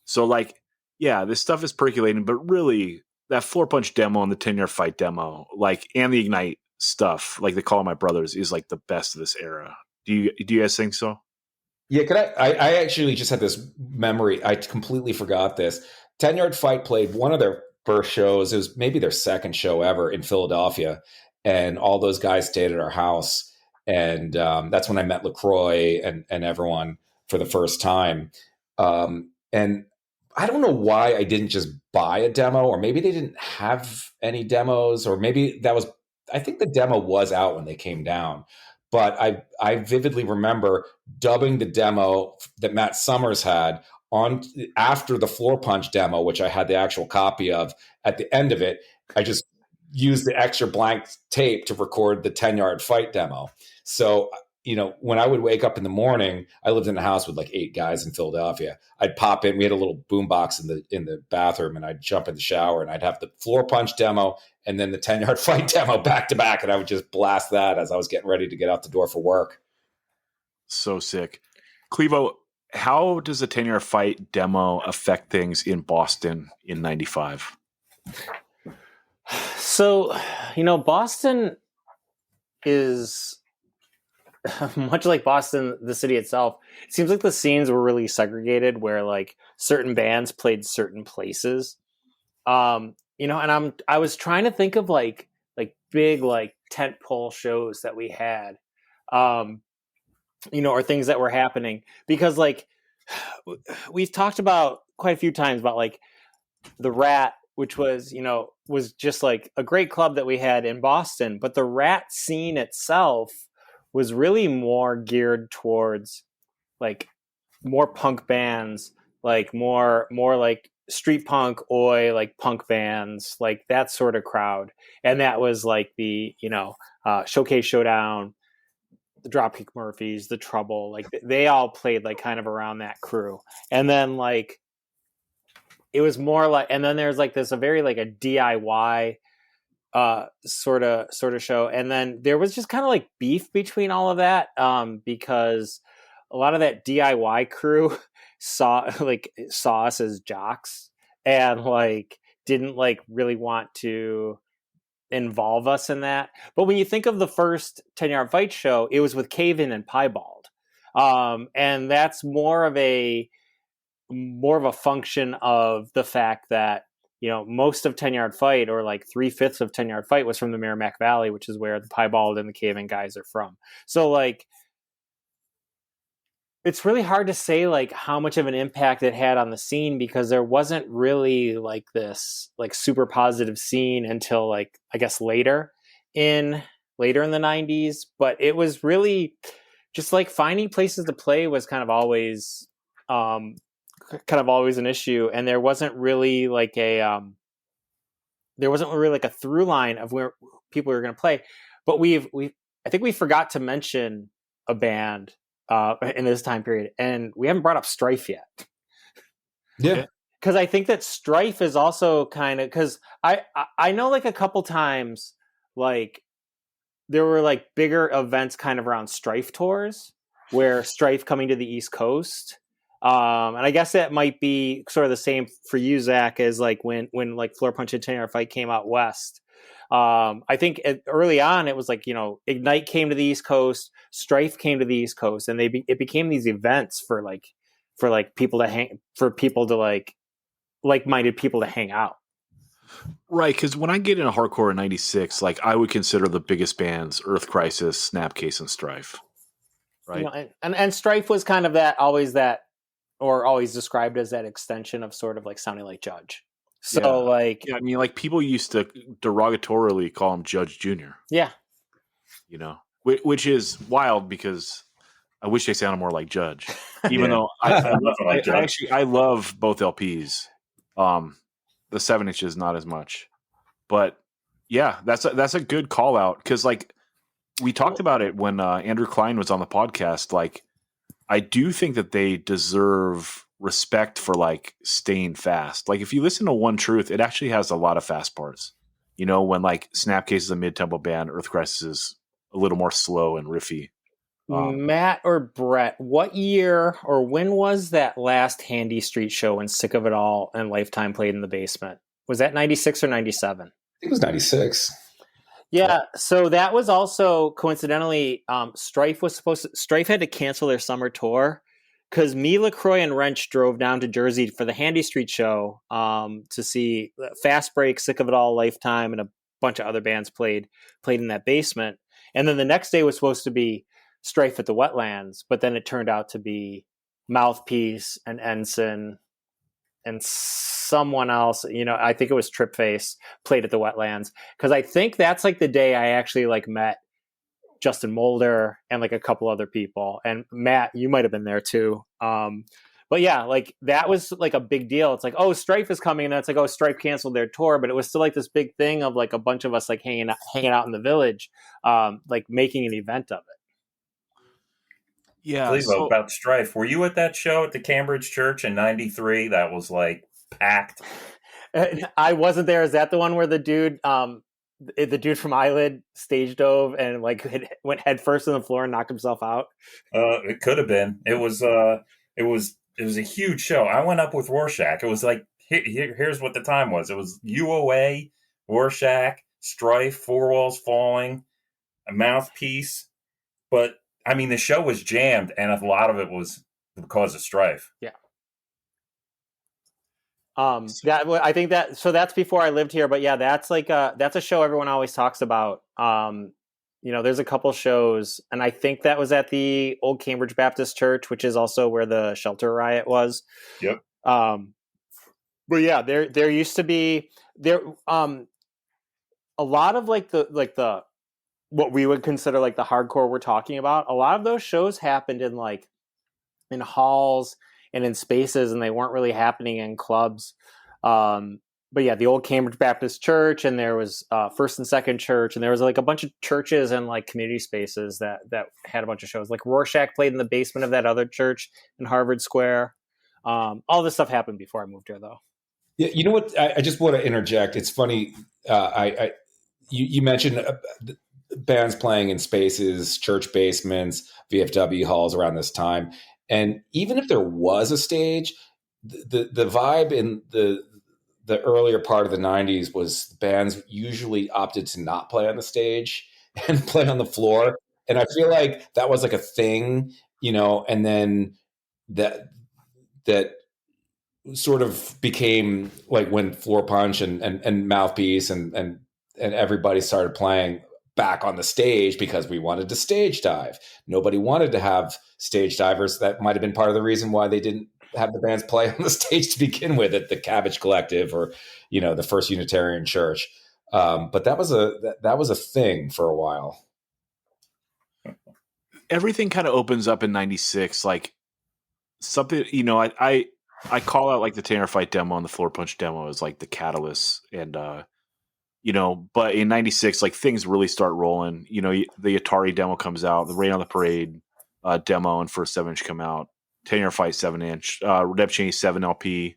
So like, yeah, this stuff is percolating, but really that Floor Punch demo and the 10-yard fight demo, like, and the Ignite stuff, like they call My Brothers, is like the best of this era. Do you guys think so? Yeah, I actually just had this memory. I completely forgot this. 10-yard fight played one of their first shows. It was maybe their second show ever in Philadelphia. And all those guys stayed at our house. And that's when I met LaCroix and everyone for the first time. And I don't know why I didn't just buy a demo, or maybe they didn't have any demos, or maybe I think the demo was out when they came down. but I vividly remember dubbing the demo that Matt Summers had on after the Floor Punch demo, which I had the actual copy of. At the end of it, I just used the extra blank tape to record the 10-yard fight demo. So, when I would wake up in the morning, I lived in a house with like 8 guys in Philadelphia. I'd pop in. We had a little boombox in the bathroom, and I'd jump in the shower, and I'd have the Floor Punch demo and then the 10-yard fight demo back to back, and I would just blast that as I was getting ready to get out the door for work. So sick. Clevo, how does the 10-yard fight demo affect things in Boston in 95? So, Boston is much like Boston, the city itself. It seems like the scenes were really segregated, where like certain bands played certain places. And I was trying to think of like big like tent pole shows that we had, or things that were happening, because like we've talked about quite a few times about like the Rat, which was just like a great club that we had in Boston, but the Rat scene itself was really more geared towards like more punk bands, like more like street punk, like punk bands, like that sort of crowd. And that was like the Showcase Showdown, the Dropkick Murphys, the Trouble, like they all played like kind of around that crew. And then like it was more like, and then there's like this a very like a DIY sort of show, and then there was just kind of like beef between all of that, because a lot of that DIY crew saw us as jocks and like didn't like really want to involve us in that. But when you think of the first 10-yard fight show, it was with Cave-In and Piebald, and that's more of a function of the fact that most of 10-yard fight, or like 3/5 of 10-yard fight, was from the Merrimack Valley, which is where the Piebald and the Cave-In guys are from. So like it's really hard to say like how much of an impact it had on the scene, because there wasn't really like this like super positive scene until like I guess later in the 90s. But it was really just like finding places to play was kind of always an issue, and there wasn't really like a through line of where people were going to play. But I think we forgot to mention a band in this time period, and we haven't brought up Strife yet. Yeah, because I think that Strife is also kind of, because I know like a couple times like there were like bigger events kind of around Strife tours, where Strife coming to the East Coast. And I guess that might be sort of the same for you, Zach, as like when like Floor Punch and 10-yard fight came out west. I think early on it was like, Ignite came to the East Coast, Strife came to the East Coast, and it became these events for people to like-minded people to hang out. Right, because when I get into hardcore in 96, like I would consider the biggest bands Earth Crisis, Snapcase, and Strife. Right. And Strife was kind of always described as that extension of sort of like sounding like Judge. So I mean, like people used to derogatorily call him Judge Jr. Yeah. Which is wild, because I wish they sounded more like Judge, even though I love both LPs. The 7 inches, not as much, but yeah, that's a good call out. Cause like we talked about it when Andrew Klein was on the podcast. Like, I do think that they deserve respect for like staying fast. Like if you listen to One Truth, it actually has a lot of fast parts. When like Snapcase is a mid-tempo band, Earth Crisis is a little more slow and riffy. Matt or Brett, what year or when was that last Handy Street show when Sick of It All and Lifetime played in the basement? Was that 96 or 97? I think it was 96. Yeah, so that was also coincidentally, Strife had to cancel their summer tour because me, LaCroix, and Wrench drove down to Jersey for the Handy Street show to see Fast Break, Sick of It All, Lifetime, and a bunch of other bands played in that basement. And then the next day was supposed to be Strife at the Wetlands, but then it turned out to be Mouthpiece and Ensign and someone else, I think it was Tripface, played at the Wetlands. Because I think that's like the day I actually like met Justin Mulder and like a couple other people. And Matt, you might have been there too. But yeah, like that was like a big deal. It's like, oh, Strife is coming, and then it's like, oh, Strife canceled their tour, but it was still like this big thing of like a bunch of us like hanging out in the village, like making an event of it. Yeah. Clevo, So, about Strife. Were you at that show at the Cambridge Church in '93? That was like packed. I wasn't there. Is that the one where the dude from Eyelid stage dove and like went headfirst on the floor and knocked himself out? It could have been. It was a huge show. I went up with Rorschach. It was like here's what the time was. It was UOA, Rorschach, Strife, Four Walls Falling, a Mouthpiece. But I mean, the show was jammed, and a lot of it was because of Strife. Yeah. I think that, so that's before I lived here, but yeah, that's like that's a show everyone always talks about. There's a couple shows, and I think that was at the old Cambridge Baptist Church, which is also where the shelter riot was. Yep. But yeah, there used to be a lot of like the what we would consider like the hardcore we're talking about. A lot of those shows happened in halls and in spaces, and they weren't really happening in clubs. But yeah, the old Cambridge Baptist Church, and there was First and Second Church, and there was like a bunch of churches and like community spaces that had a bunch of shows. Like Rorschach played in the basement of that other church in Harvard Square. All this stuff happened before I moved here, though. Yeah, you know what? I just want to interject. It's funny. You mentioned bands playing in spaces, church basements, VFW halls around this time. And even if there was a stage, the vibe in the earlier part of the 90s was bands usually opted to not play on the stage and play on the floor. And I feel like that was like a thing, and then that sort of became like when Floor Punch and Mouthpiece and everybody started playing back on the stage because we wanted to stage dive. Nobody wanted to have stage divers. That might have been part of the reason why they didn't have the bands play on the stage to begin with at the Cabbage Collective or, the First Unitarian Church. But that was a thing for a while. everything kind of opens up in 96, like something, I call out like the Tanner Fight demo and the Floor Punch demo as like the catalyst, and but in 96, like things really start rolling. The Atari demo comes out, the Rain on the Parade demo and first 7-inch come out, Tanner Fight 7-inch, Redemption 7 LP,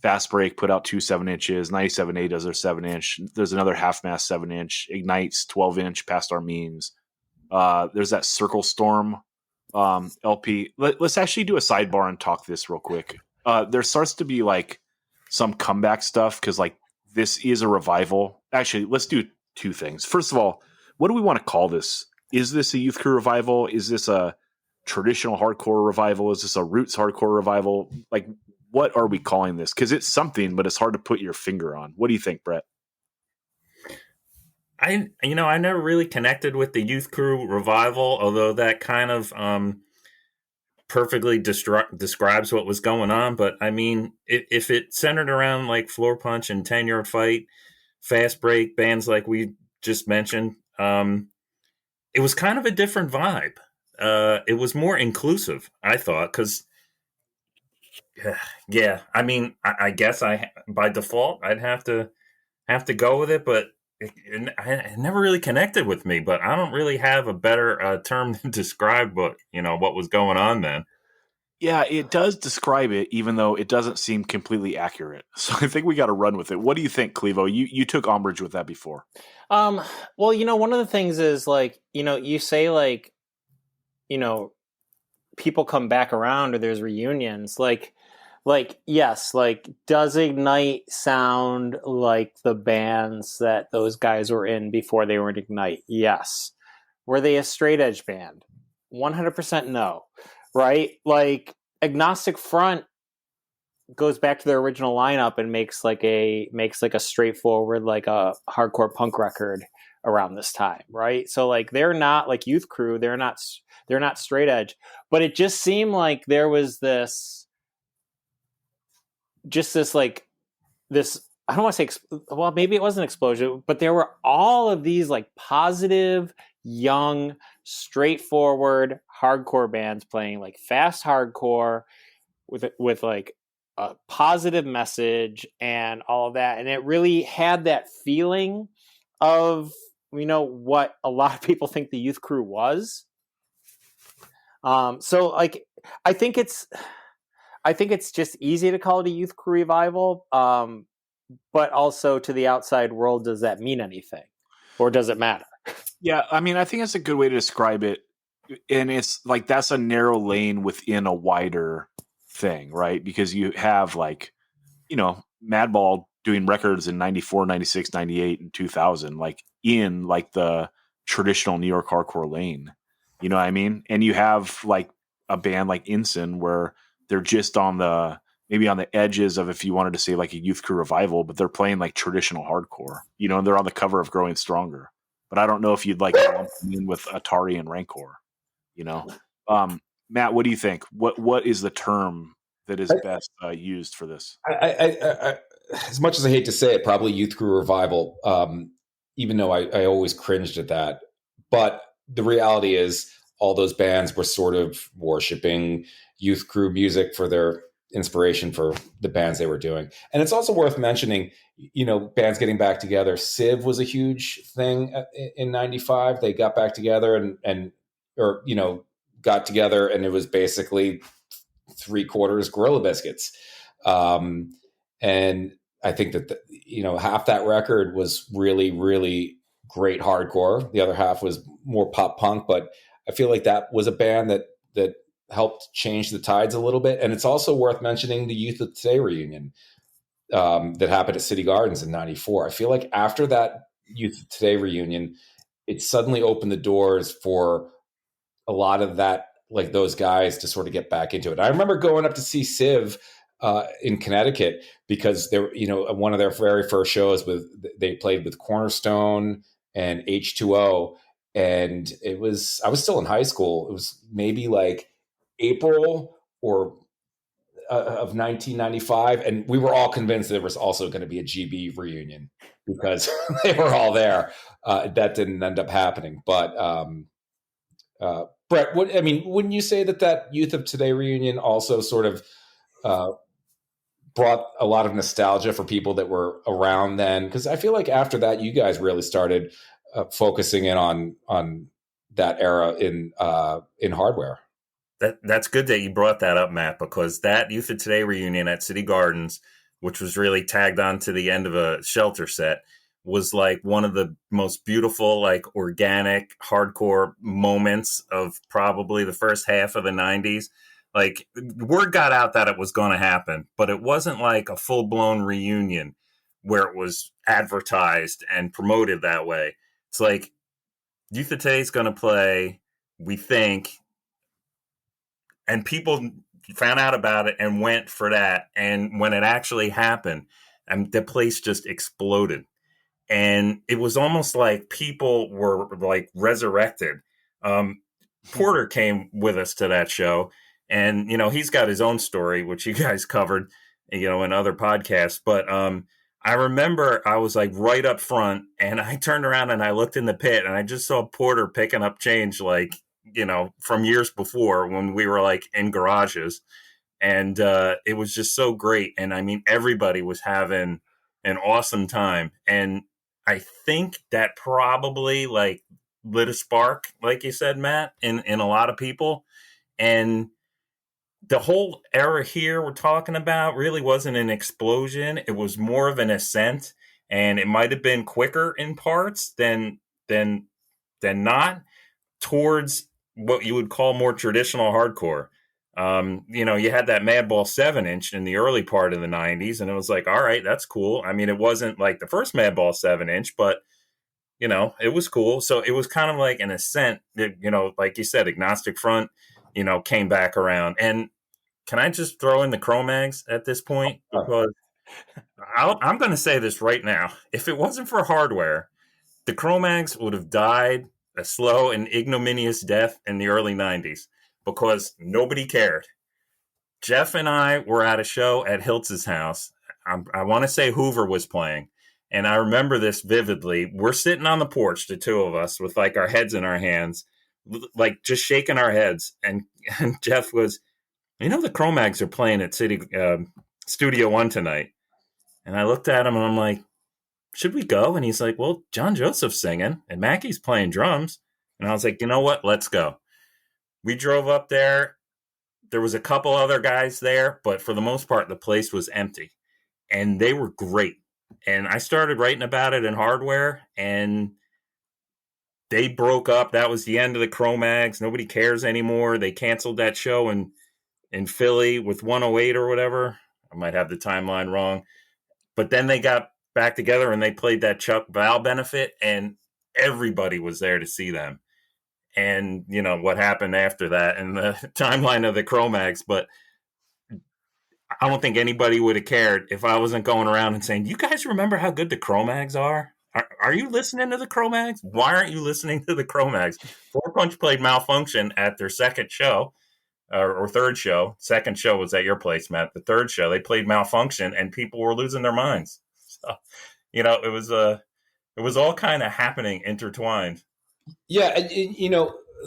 Fast Break put out 2 7-inches, 97A does their 7-inch, there's another Half Mast 7-inch, Ignites 12-inch, Past Our Means. There's that Circle Storm LP. Let's actually do a sidebar and talk this real quick. There starts to be like some comeback stuff because like this is a revival. Actually, let's do 2 things. First of all, what do we want to call this? Is this a Youth Crew revival? Is this a traditional hardcore revival? Is this a roots hardcore revival? Like, what are we calling this? Because it's something, but it's hard to put your finger on. What do you think, Brett? I never really connected with the Youth Crew revival, although that kind of perfectly describes what was going on. But I mean, if it centered around like Floor Punch and 10-Yard Fight, Fast Break, bands like we just mentioned, it was kind of a different vibe. It was more inclusive, I thought, because yeah, I mean, I guess by default I'd have to go with it, but it never really connected with me. But I don't really have a better term to describe what was going on then. Yeah, it does describe it, even though it doesn't seem completely accurate. So I think we got to run with it. What do you think, Clevo? You took umbrage with that before. Well, one of the things is like, you say like, people come back around or there's reunions. Like, yes, like does Ignite sound like the bands that those guys were in before they were in Ignite? Yes. Were they a straight edge band? 100% no. Right? Like Agnostic Front goes back to their original lineup and makes like a straightforward like a hardcore punk record around this time, right? So like they're not like Youth Crew, they're not straight edge, but it just seemed like there was this like this, I don't want to say, well, maybe it was an explosion, but there were all of these like positive young, straightforward hardcore bands playing like fast hardcore with like a positive message and all of that. And it really had that feeling of, what a lot of people think the Youth Crew was. So like, I think it's just easy to call it a Youth Crew revival. But also to the outside world, does that mean anything, or does it matter? Yeah, I mean, I think that's a good way to describe it. And it's like that's a narrow lane within a wider thing, right? Because you have like, Madball doing records in 94, 96, 98, and 2000, like in like the traditional New York hardcore lane. You know what I mean? And you have like a band like Ensign where they're just on the maybe on the edges of, if you wanted to say like a Youth Crew revival, but they're playing like traditional hardcore, and they're on the cover of Growing Stronger. But I don't know if you'd like lump them in with Atari and Rancor, Matt, what do you think? What is the term that is best used for this? I, as much as I hate to say it, probably Youth Crew revival. Even though I always cringed at that, but the reality is all those bands were sort of worshiping Youth Crew music for their inspiration for the bands they were doing. And it's also worth mentioning, bands getting back together. Civ was a huge thing in 95. They got back together or got together, and it was basically 3/4 Gorilla Biscuits. And I think that, half that record was really, really great hardcore. The other half was more pop punk, but I feel like that was a band that helped change the tides a little bit. And it's also worth mentioning the Youth of Today reunion that happened at City Gardens in 94. I feel like after that Youth of Today reunion, it suddenly opened the doors for a lot of that, like those guys to sort of get back into it. I remember going up to see Civ in Connecticut because they were, one of their very first shows they played with Cornerstone and H2O. And I was still in high school. It was maybe like April of 1995, and we were all convinced there was also going to be a GB reunion because they were all there. That didn't end up happening, but Brett, wouldn't you say that Youth of Today reunion also sort of brought a lot of nostalgia for people that were around then? Because I feel like after that, you guys really started focusing in on that era in hardware. That's good that you brought that up, Matt, because that Youth of Today reunion at City Gardens, which was really tagged on to the end of a Shelter set, was like one of the most beautiful, like organic hardcore moments of probably the first half of the 90s. Like, word got out that it was going to happen, but it wasn't like a full-blown reunion where it was advertised and promoted that way. It's like Youth of Today is going to play, we think, and people found out about it and went for that. And when it actually happened, the place just exploded. And it was almost like people were like resurrected. Porter came with us to that show, and he's got his own story, which you guys covered, in other podcasts. But I remember I was like right up front, and I turned around and I looked in the pit, and I just saw Porter picking up change, like from years before when we were like in garages, and it was just so great. And I mean, everybody was having an awesome time, and I think that probably like lit a spark, like you said, Matt, in a lot of people. And the whole era here we're talking about really wasn't an explosion. It was more of an ascent, and it might have been quicker in parts than not, towards what you would call more traditional hardcore. You had that Madball 7-inch in the early part of the 90s, and it was like, all right, that's cool. I mean, it wasn't like the first Madball 7-inch, but it was cool. So it was kind of like an ascent that, like you said, Agnostic Front, came back around. And can I just throw in the Cro-Mags at this point? Because I'm going to say this right now. If it wasn't for hardware, the Cro-Mags would have died a slow and ignominious death in the early 90s because nobody cared. Jeff and I were at a show at Hiltz's house. I want to say Hoover was playing. And I remember this vividly. We're sitting on the porch, the two of us, with like our heads in our hands, like just shaking our heads. And Jeff was, the Cro-Mags are playing at Studio One tonight. And I looked at him and I'm like, should we go? And he's like, well, John Joseph's singing and Mackey's playing drums. And I was like, you know what? Let's go. We drove up there. There was a couple other guys there, but for the most part, the place was empty. And they were great. And I started writing about it in Hardware, and they broke up. That was the end of the Cro-Mags. Nobody cares anymore. They canceled that show in Philly with 108 or whatever. I might have the timeline wrong. But then they got back together and they played that Chuck Val benefit, and everybody was there to see them. And, what happened after that and the timeline of the Cro-Mags. But I don't think anybody would have cared if I wasn't going around and saying, you guys remember how good the Cro-Mags are? Are you listening to the Cro-Mags? Why aren't you listening to the Cro-Mags? Four Punch played Malfunction at their second show or third show. Second show was at your place, Matt. The third show, they played Malfunction and people were losing their minds. So, it was all kind of happening intertwined. Yeah.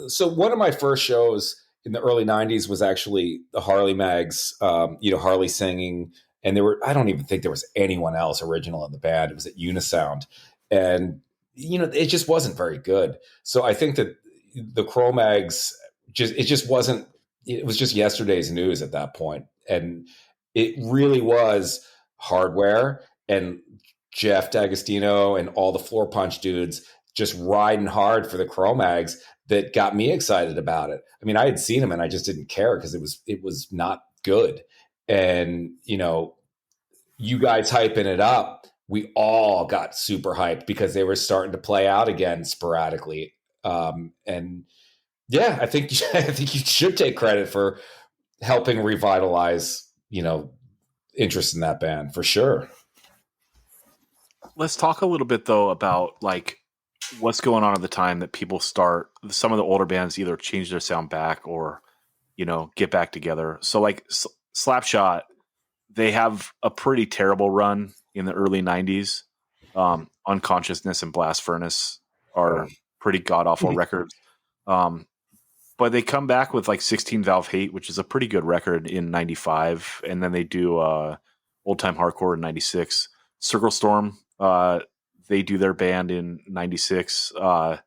So one of my first shows in the early 90s was actually the Harley Mags, Harley singing. And I don't even think there was anyone else original in the band. It was at Unisound. And, it just wasn't very good. So I think that the Cro-Mags, it was just yesterday's news at that point. And it really was Hardware and Jeff D'Agostino and all the Floor Punch dudes just riding hard for the Cro-Mags that got me excited about it. I mean, I had seen them and I just didn't care because it was not good. And, you guys hyping it up, we all got super hyped because they were starting to play out again sporadically. And yeah, I think you should take credit for helping revitalize, interest in that band for sure. Let's talk a little bit though about like what's going on at the time that people start. Some of the older bands either change their sound back or, get back together. So like Slapshot, they have a pretty terrible run in the early 90s. Unconsciousness and Blast Furnace are pretty god awful records. But they come back with like 16 Valve Hate, which is a pretty good record in 95. And then they do Old Time Hardcore in 96. Circle Storm, they do their band in 96. The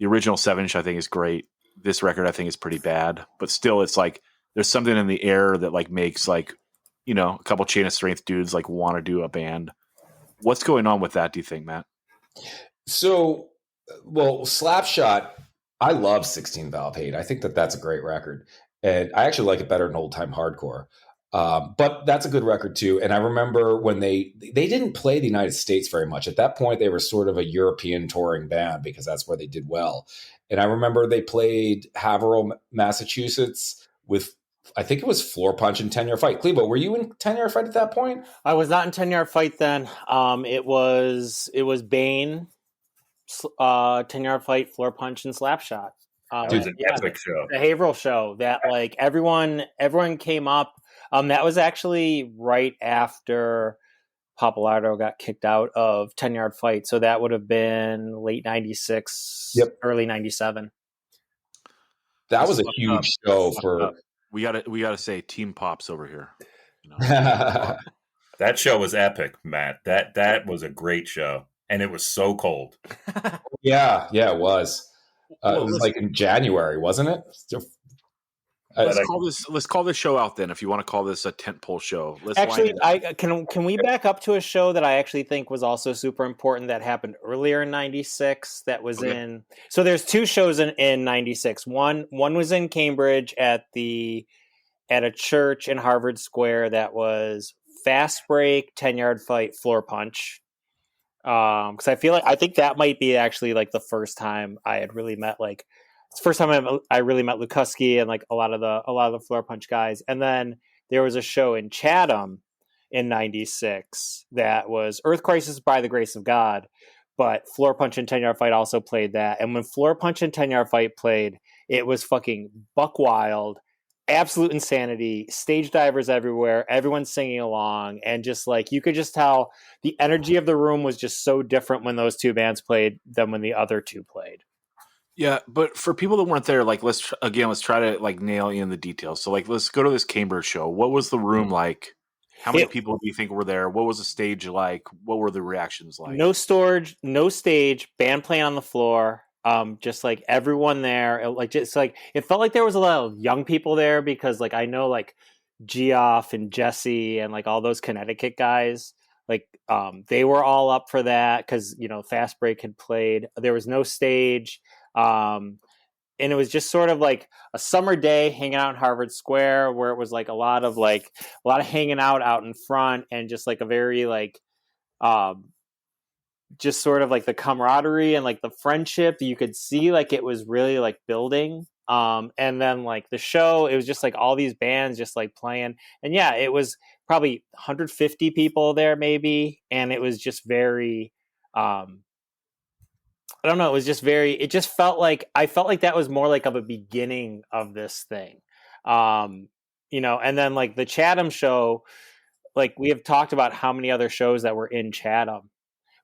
original 7-inch I think is great. This record I think is pretty bad. But still, it's like there's something in the air that like makes like, a couple Chain of Strength dudes like want to do a band. What's going on with that, do you think, Matt? So, Slapshot, I love 16 Valve Hate. I think that that's a great record. And I actually like it better than Old Time Hardcore. But that's a good record too. And I remember when they didn't play the United States very much. At that point, they were sort of a European touring band because that's where they did well. And I remember they played Haverhill, Massachusetts with, I think it was Floor Punch and 10 Yard Fight. Clevo, were you in 10 Yard Fight at that point? I was not in 10 Yard Fight then. It was Bane, 10 Yard Fight, Floor Punch, and Slapshot. It was an epic show. The Haverhill show that like everyone came up. That was actually right after Papalardo got kicked out of 10 Yard Fight. So that would have been late 96, early 97. That was a huge show for... We gotta say Team Pops over here. That show was epic, Matt. That was a great show. And it was so cold. Yeah, it was. It was like in January, wasn't it? Let's call this show out then. If you want to call this a tentpole show, can we back up to a show that I actually think was also super important that happened earlier in '96. That was in. So there's two shows in '96. One was in Cambridge at a church in Harvard Square. That was Fast Break, 10 Yard Fight, Floor Punch. Because I think that might be actually like the first time I had really met it's the first time I really met Lukuski and like a lot of the Floor Punch guys. And then there was a show in Chatham in '96 that was Earth Crisis by the Grace of God, but Floor Punch and 10 Yard Fight also played that. And when Floor Punch and 10 Yard Fight played, it was fucking buck wild. absolute insanity, stage divers everywhere, everyone's singing along, and just like you could just tell the energy of the room was just so different when those two bands played than when the other two played. Yeah, but for people that weren't there, like let's try to like nail in the details. So like let's go to this Cambridge show. What was the room like? How many people do you think were there? What was the stage like? What were the reactions like? No storage, no stage, band playing on the floor. Just like everyone there, like just like it felt like there was a lot of young people there because like I know like Geoff and Jesse and like all those Connecticut guys, like they were all up for that because Fast Break had played. There was no stage, and it was just sort of like a summer day hanging out in Harvard Square where it was like a lot of hanging out in front and just like a very like just sort of like the camaraderie and like the friendship you could see like it was really like building. And then like the show, it was just like all these bands just like playing. And yeah, it was probably 150 people there maybe. And it was just very, I don't know. It was just it just felt like, I felt like that was more like of a beginning of this thing. And then like the Chatham show, like we have talked about how many other shows that were in Chatham,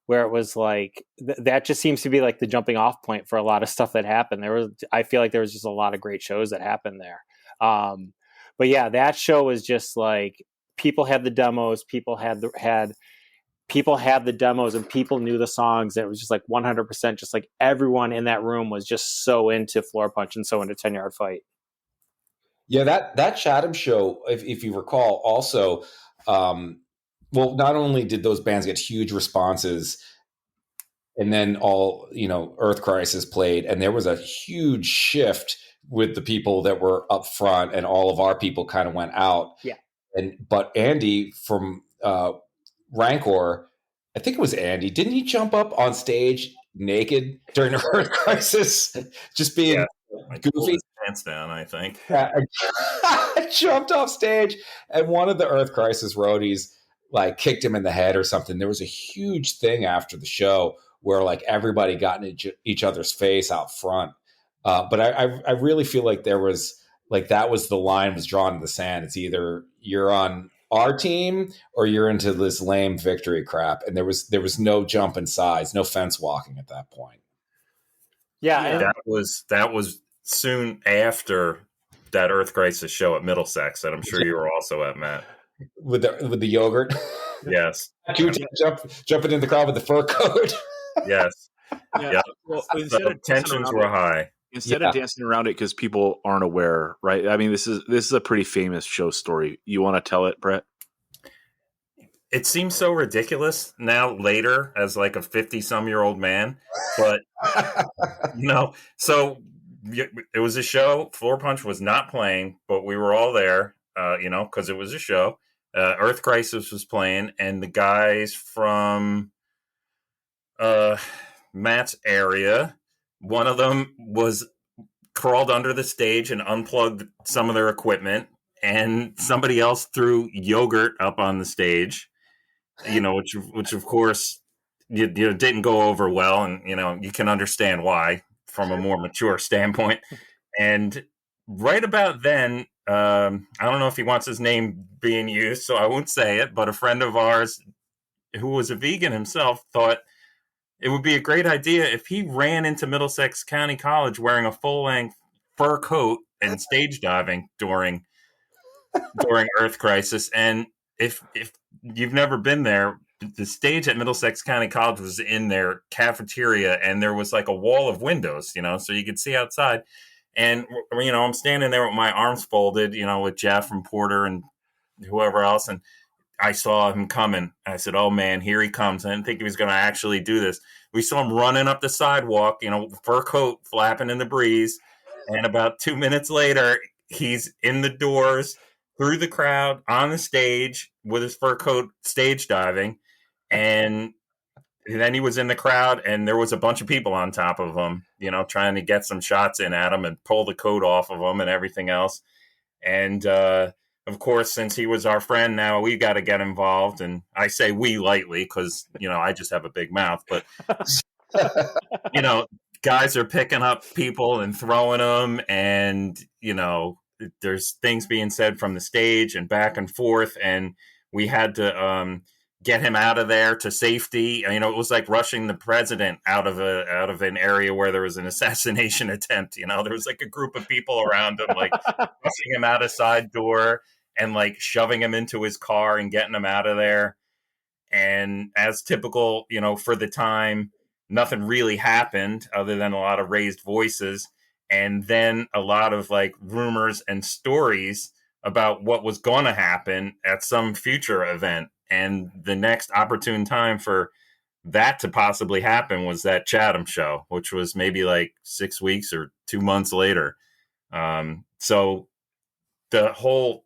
where it was like that just seems to be like the jumping off point for a lot of stuff that happened. I feel like there was just a lot of great shows that happened there. But yeah, that show was just like people had the demos, people had the demos, and people knew the songs. And it was just like 100%, just like everyone in that room was just so into Floor Punch and so into 10-Yard Fight. Yeah, that Chatham show, if you recall, also. Well, not only did those bands get huge responses, and then Earth Crisis played, and there was a huge shift with the people that were up front, and all of our people kind of went out. Yeah. But Andy from Rancor, I think it was Andy, didn't he jump up on stage naked during the Earth Crisis, just being goofy? Pants down, I think. I jumped off stage, and one of the Earth Crisis roadies like kicked him in the head or something. There was a huge thing after the show where like everybody got in each other's face out front. But I really feel like there was like that was the line was drawn in the sand. It's either you're on our team or you're into this lame victory crap. And there was no jump in size, no fence walking at that point. Yeah. That was soon after that Earth Crisis show at Middlesex that I'm sure you were also at, Matt. With the yogurt. Yes. Jumping in the crowd with the fur coat. Yes. Yeah. Well, the tensions were high. Instead of dancing around it because people aren't aware, right? I mean, this is a pretty famous show story. You want to tell it, Brett? It seems so ridiculous now later as like a 50-some-year-old man, but so it was a show. Floor Punch was not playing, but we were all there, because it was a show. Earth Crisis was playing, and the guys from Matt's area, one of them was crawled under the stage and unplugged some of their equipment, and somebody else threw yogurt up on the stage, which of course didn't go over well, and you can understand why from a more mature standpoint. And right about then, I don't know if he wants his name being used, so I won't say it, but a friend of ours who was a vegan himself thought it would be a great idea if he ran into Middlesex County College wearing a full-length fur coat and stage diving during Earth Crisis. And if you've never been there, the stage at Middlesex County College was in their cafeteria, and there was like a wall of windows, so you could see outside. And, I'm standing there with my arms folded, with Jeff and Porter and whoever else. And I saw him coming. I said, oh, man, here he comes. I didn't think he was going to actually do this. We saw him running up the sidewalk, fur coat flapping in the breeze. And about 2 minutes later, he's in the doors, through the crowd, on the stage with his fur coat, stage diving. And then he was in the crowd, and there was a bunch of people on top of him, trying to get some shots in at him and pull the coat off of him and everything else. And, of course, since he was our friend, now we got to get involved. And I say we lightly because, I just have a big mouth. But, guys are picking up people and throwing them. And, there's things being said from the stage and back and forth, and we had to get him out of there to safety. You know, it was like rushing the president out of an area where there was an assassination attempt. You know, there was like a group of people around him, like rushing him out a side door and like shoving him into his car and getting him out of there. And as typical, you know, for the time, nothing really happened other than a lot of raised voices. And then a lot of like rumors and stories about what was going to happen at some future event. And the next opportune time for that to possibly happen was that Chatham show, which was maybe like 6 weeks or 2 months later. So the whole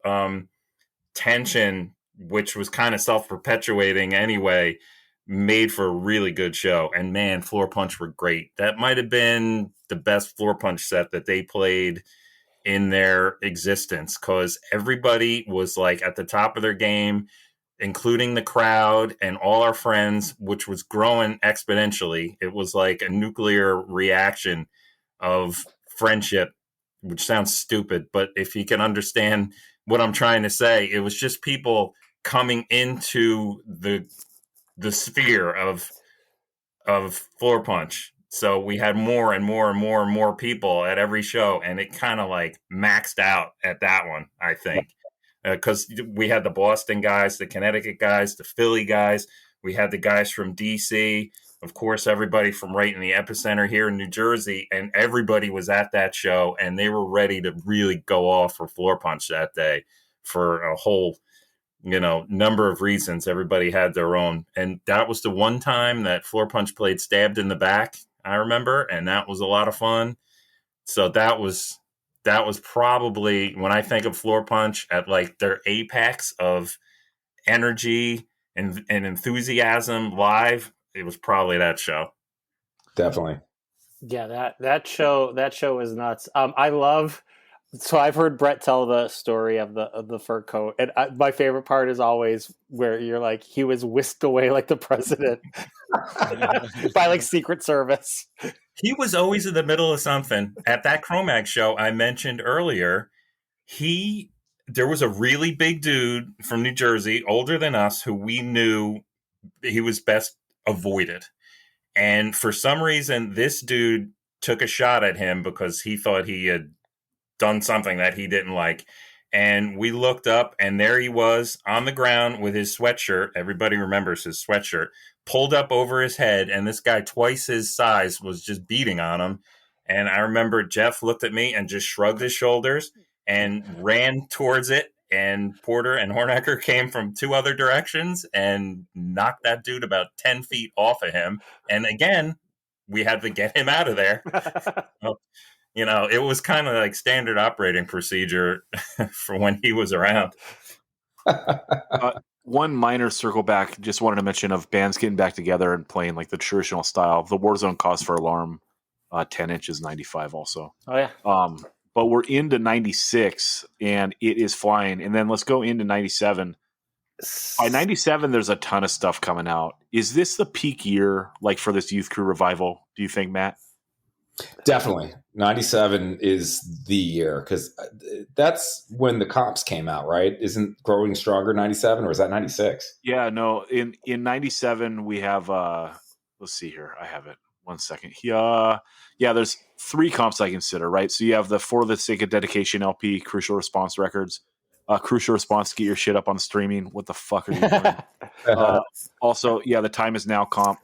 tension, which was kind of self-perpetuating anyway, made for a really good show. And man, Floor Punch were great. That might have been the best Floor Punch set that they played in their existence, because everybody was like at the top of their game, including the crowd and all our friends, which was growing exponentially. It was like a nuclear reaction of friendship, which sounds stupid, but if you can understand what I'm trying to say, it was just people coming into the sphere of Floor Punch. So we had more and more and more and more people at every show, and it kind of like maxed out at that one, I think. Because we had the Boston guys, the Connecticut guys, the Philly guys. We had the guys from DC. Of course, everybody from right in the epicenter here in New Jersey. And everybody was at that show, and they were ready to really go off for Floor Punch that day for a whole, you know, number of reasons. Everybody had their own. And that was the one time that Floor Punch played Stabbed in the Back, I remember. And that was a lot of fun. So that was probably, when I think of Floor Punch at like their apex of energy and enthusiasm live, it was probably that show. Definitely. Yeah, that show was nuts. So I've heard Brett tell the story of the fur coat, and my favorite part is always where you're like, he was whisked away like the president by like Secret Service. He was always in the middle of something. At that Cro-Mag show I mentioned earlier, there was a really big dude from New Jersey, older than us, who we knew he was best avoided. And for some reason, this dude took a shot at him because he thought he had done something that he didn't like. And we looked up, and there he was on the ground with his sweatshirt. Everybody remembers his sweatshirt pulled up over his head, and this guy twice his size was just beating on him. And I remember Jeff looked at me and just shrugged his shoulders and ran towards it. And Porter and Hornecker came from 2 other directions and knocked that dude about 10 feet off of him. And again, we had to get him out of there. So, you know, it was kind of like standard operating procedure for when he was around. One minor circle back, just wanted to mention of bands getting back together and playing like the traditional style. The Warzone Cause for Alarm 10 inches 95 also. Oh, yeah. But we're into 96 and it is flying. And then let's go into 97. By 97, there's a ton of stuff coming out. Is this the peak year, like for this Youth Crew revival, do you think, Matt? Definitely. 97 is the year, because that's when the comps came out, right? Isn't Growing Stronger 97, or is that 96? Yeah, no. In 97, we have, let's see here. I have it. 1 second. Yeah, there's 3 comps I consider, right? So you have the For the Sake of Dedication LP, Crucial Response Records. Crucial Response, get your shit up on streaming. What the fuck are you doing? Also, yeah, the Time Is Now comp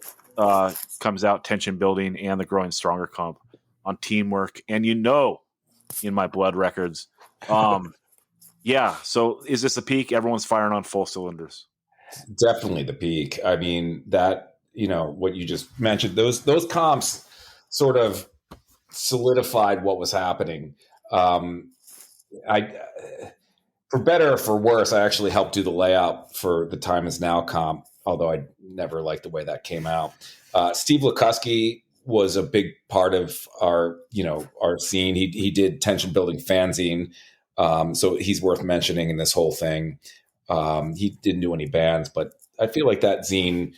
comes out, Tension Building, and the Growing Stronger comp on Teamwork, and In My Blood Records. Yeah, so is this the peak? Everyone's firing on full cylinders. Definitely the peak. I mean, that, what you just mentioned, those comps sort of solidified what was happening. For better or for worse, I actually helped do the layout for the Time Is Now comp, although I never liked the way that came out. Steve Lukuski was a big part of our scene. He did Tension Building Fanzine, so he's worth mentioning in this whole thing. He didn't do any bands, but I feel like that zine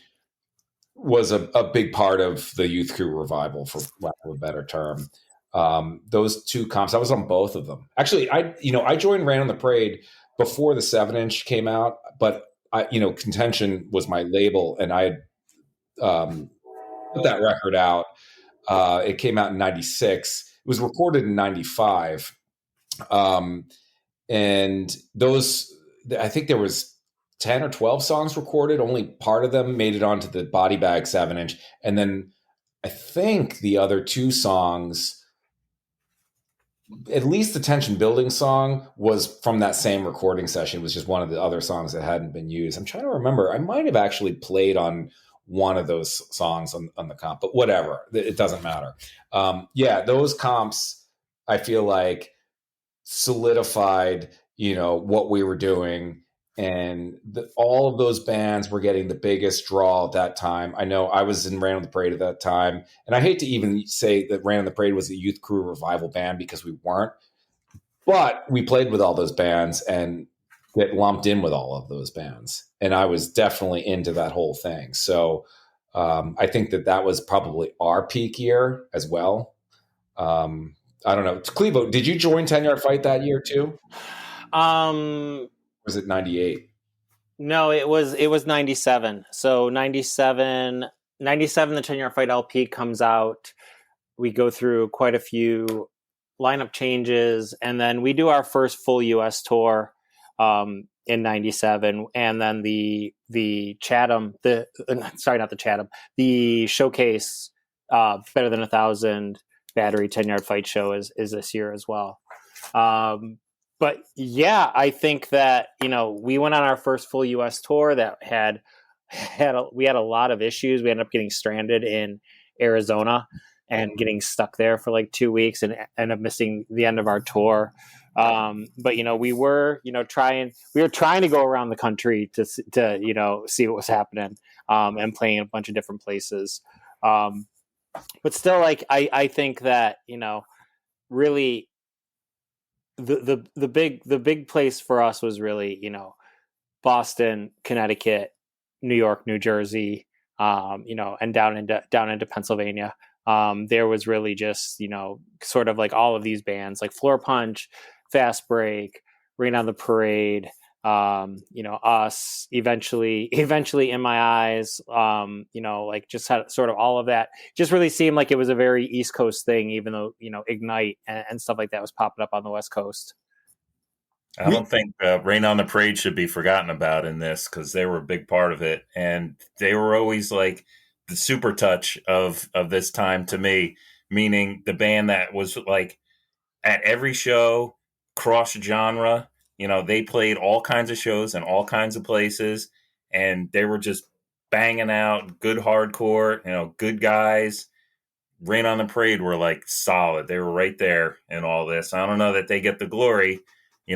was a big part of the Youth Crew revival, for lack of a better term. Those two comps, I was on both of them. Actually, I joined Ran on the Parade before the 7-inch came out, but Contention was my label, and I had put that record out. It came out in 96. It was recorded in 95. And those, I think there was 10 or 12 songs recorded. Only part of them made it onto the Body Bag 7-inch. And then I think the other two songs, at least the Tension Building song, was from that same recording session. It was just one of the other songs that hadn't been used. I'm trying to remember. I might have actually played on one of those songs on the comp, but whatever. It doesn't matter. Those comps, I feel like, solidified, what we were doing. And all of those bands were getting the biggest draw at that time. I know I was in Ran on the Parade at that time. And I hate to even say that Ran on the Parade was a Youth Crew revival band, because we weren't. But we played with all those bands and get lumped in with all of those bands. And I was definitely into that whole thing. So I think that was probably our peak year as well. I don't know. Clevo, did you join 10 Yard Fight that year too? Was it 98? No, it was 97. So 97, the 10 Yard Fight LP comes out. We go through quite a few lineup changes, and then we do our first full US tour in 97. And then the Chatham, the showcase, Better Than 1,000 Battery 10 Yard Fight show is this year as well. But yeah, I think that, we went on our first full US tour that we had a lot of issues. We ended up getting stranded in Arizona and getting stuck there for like 2 weeks and end up missing the end of our tour. But we were trying to go around the country to see what was happening, and playing in a bunch of different places. But still, like, I think that, really the big place for us was really, Boston, Connecticut, New York, New Jersey, and down into Pennsylvania. There was really just, sort of like all of these bands like Floor Punch, Fast Break, Rain on the Parade, us, eventually In My Eyes, like just had sort of all of that. Just really seemed like it was a very East Coast thing, even though, Ignite and stuff like that was popping up on the West Coast. I don't think Rain on the Parade should be forgotten about in this, because they were a big part of it. And they were always like the super touch of this time to me, meaning the band that was like at every show, cross genre. They played all kinds of shows in all kinds of places, and they were just banging out good hardcore, good guys. Rain on the Parade were like solid. They were right there in all this. I don't know that they get the glory,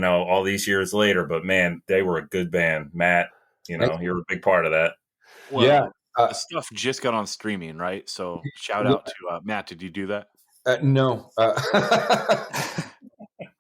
all these years later, but man, they were a good band. Matt, you're a big part of that. Well, Yeah. the stuff just got on streaming, right? So shout out to Matt. Did you do that? No.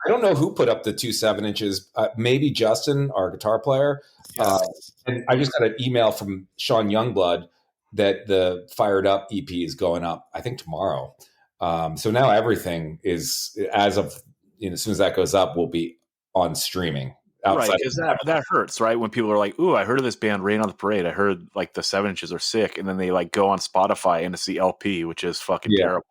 I don't know who put up the 2 7-inches. Maybe Justin, our guitar player. Yes. And I just got an email from Sean Youngblood that the Fired Up EP is going up, I think, tomorrow. So now everything is, as of as soon as that goes up, will be on streaming. Right, because that hurts, right? When people are like, "Ooh, I heard of this band, Rain on the Parade. I heard like the 7-inches are sick," and then they like go on Spotify and it's the LP, which is fucking terrible.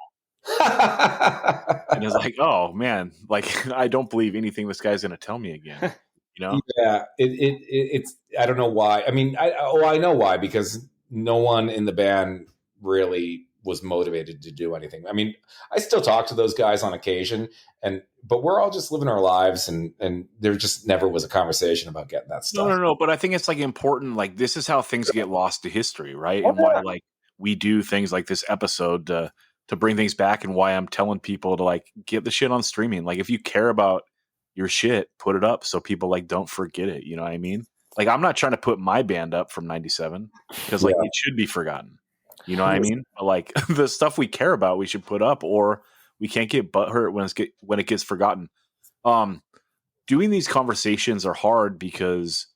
And it's like, oh man, like I don't believe anything this guy's gonna tell me again. Yeah, it's I don't know why. I mean, I know why, because no one in the band really was motivated to do anything. I mean, I still talk to those guys on occasion, but we're all just living our lives, and there just never was a conversation about getting that stuff. No. But I think it's like important. Like this is how things get lost to history, right? And why like we do things like this episode to bring things back, and why I'm telling people to like get the shit on streaming. Like if you care about your shit, put it up so people like don't forget it. You know what I mean? Like I'm not trying to put my band up from 97 because like it should be forgotten. You know what I mean? But, like the stuff we care about, we should put up, or we can't get butthurt when it gets forgotten. Doing these conversations are hard because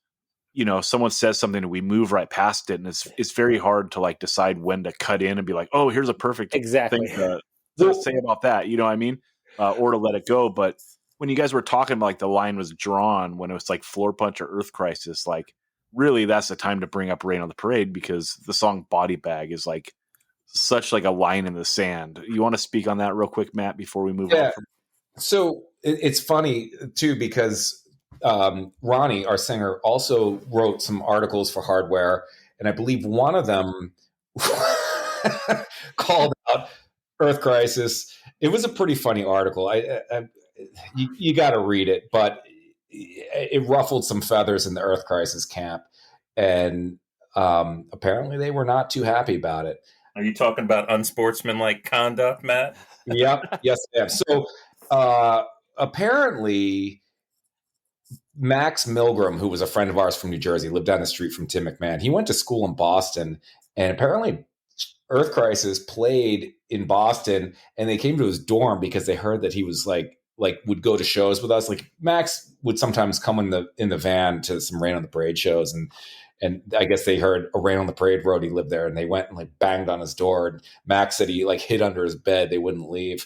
someone says something and we move right past it, and it's very hard to like decide when to cut in and be like, oh, here's a perfect exactly thing to say about that. You know what I mean? Or to let it go. But when you guys were talking about like the line was drawn when it was like Floor Punch or Earth Crisis, like really that's the time to bring up Rain on the Parade because the song Body Bag is like such like a line in the sand. You want to speak on that real quick, Matt, before we move on? So it's funny too because Ronnie, our singer, also wrote some articles for Hardware, and I believe one of them called out Earth Crisis. It was a pretty funny article. You got to read it, but it ruffled some feathers in the Earth Crisis camp, and apparently they were not too happy about it. Are you talking about unsportsmanlike conduct, Matt? Yep. Yes, ma'am. So apparently Max Milgram, who was a friend of ours from New Jersey, lived down the street from Tim McMahon. He went to school in Boston, and apparently Earth Crisis played in Boston, and they came to his dorm because they heard that he was like would go to shows with us. Like Max would sometimes come in the van to some Rain on the Parade shows, and I guess they heard a Rain on the Parade roadie lived there, and they went and like banged on his door. And Max said he like hid under his bed; they wouldn't leave.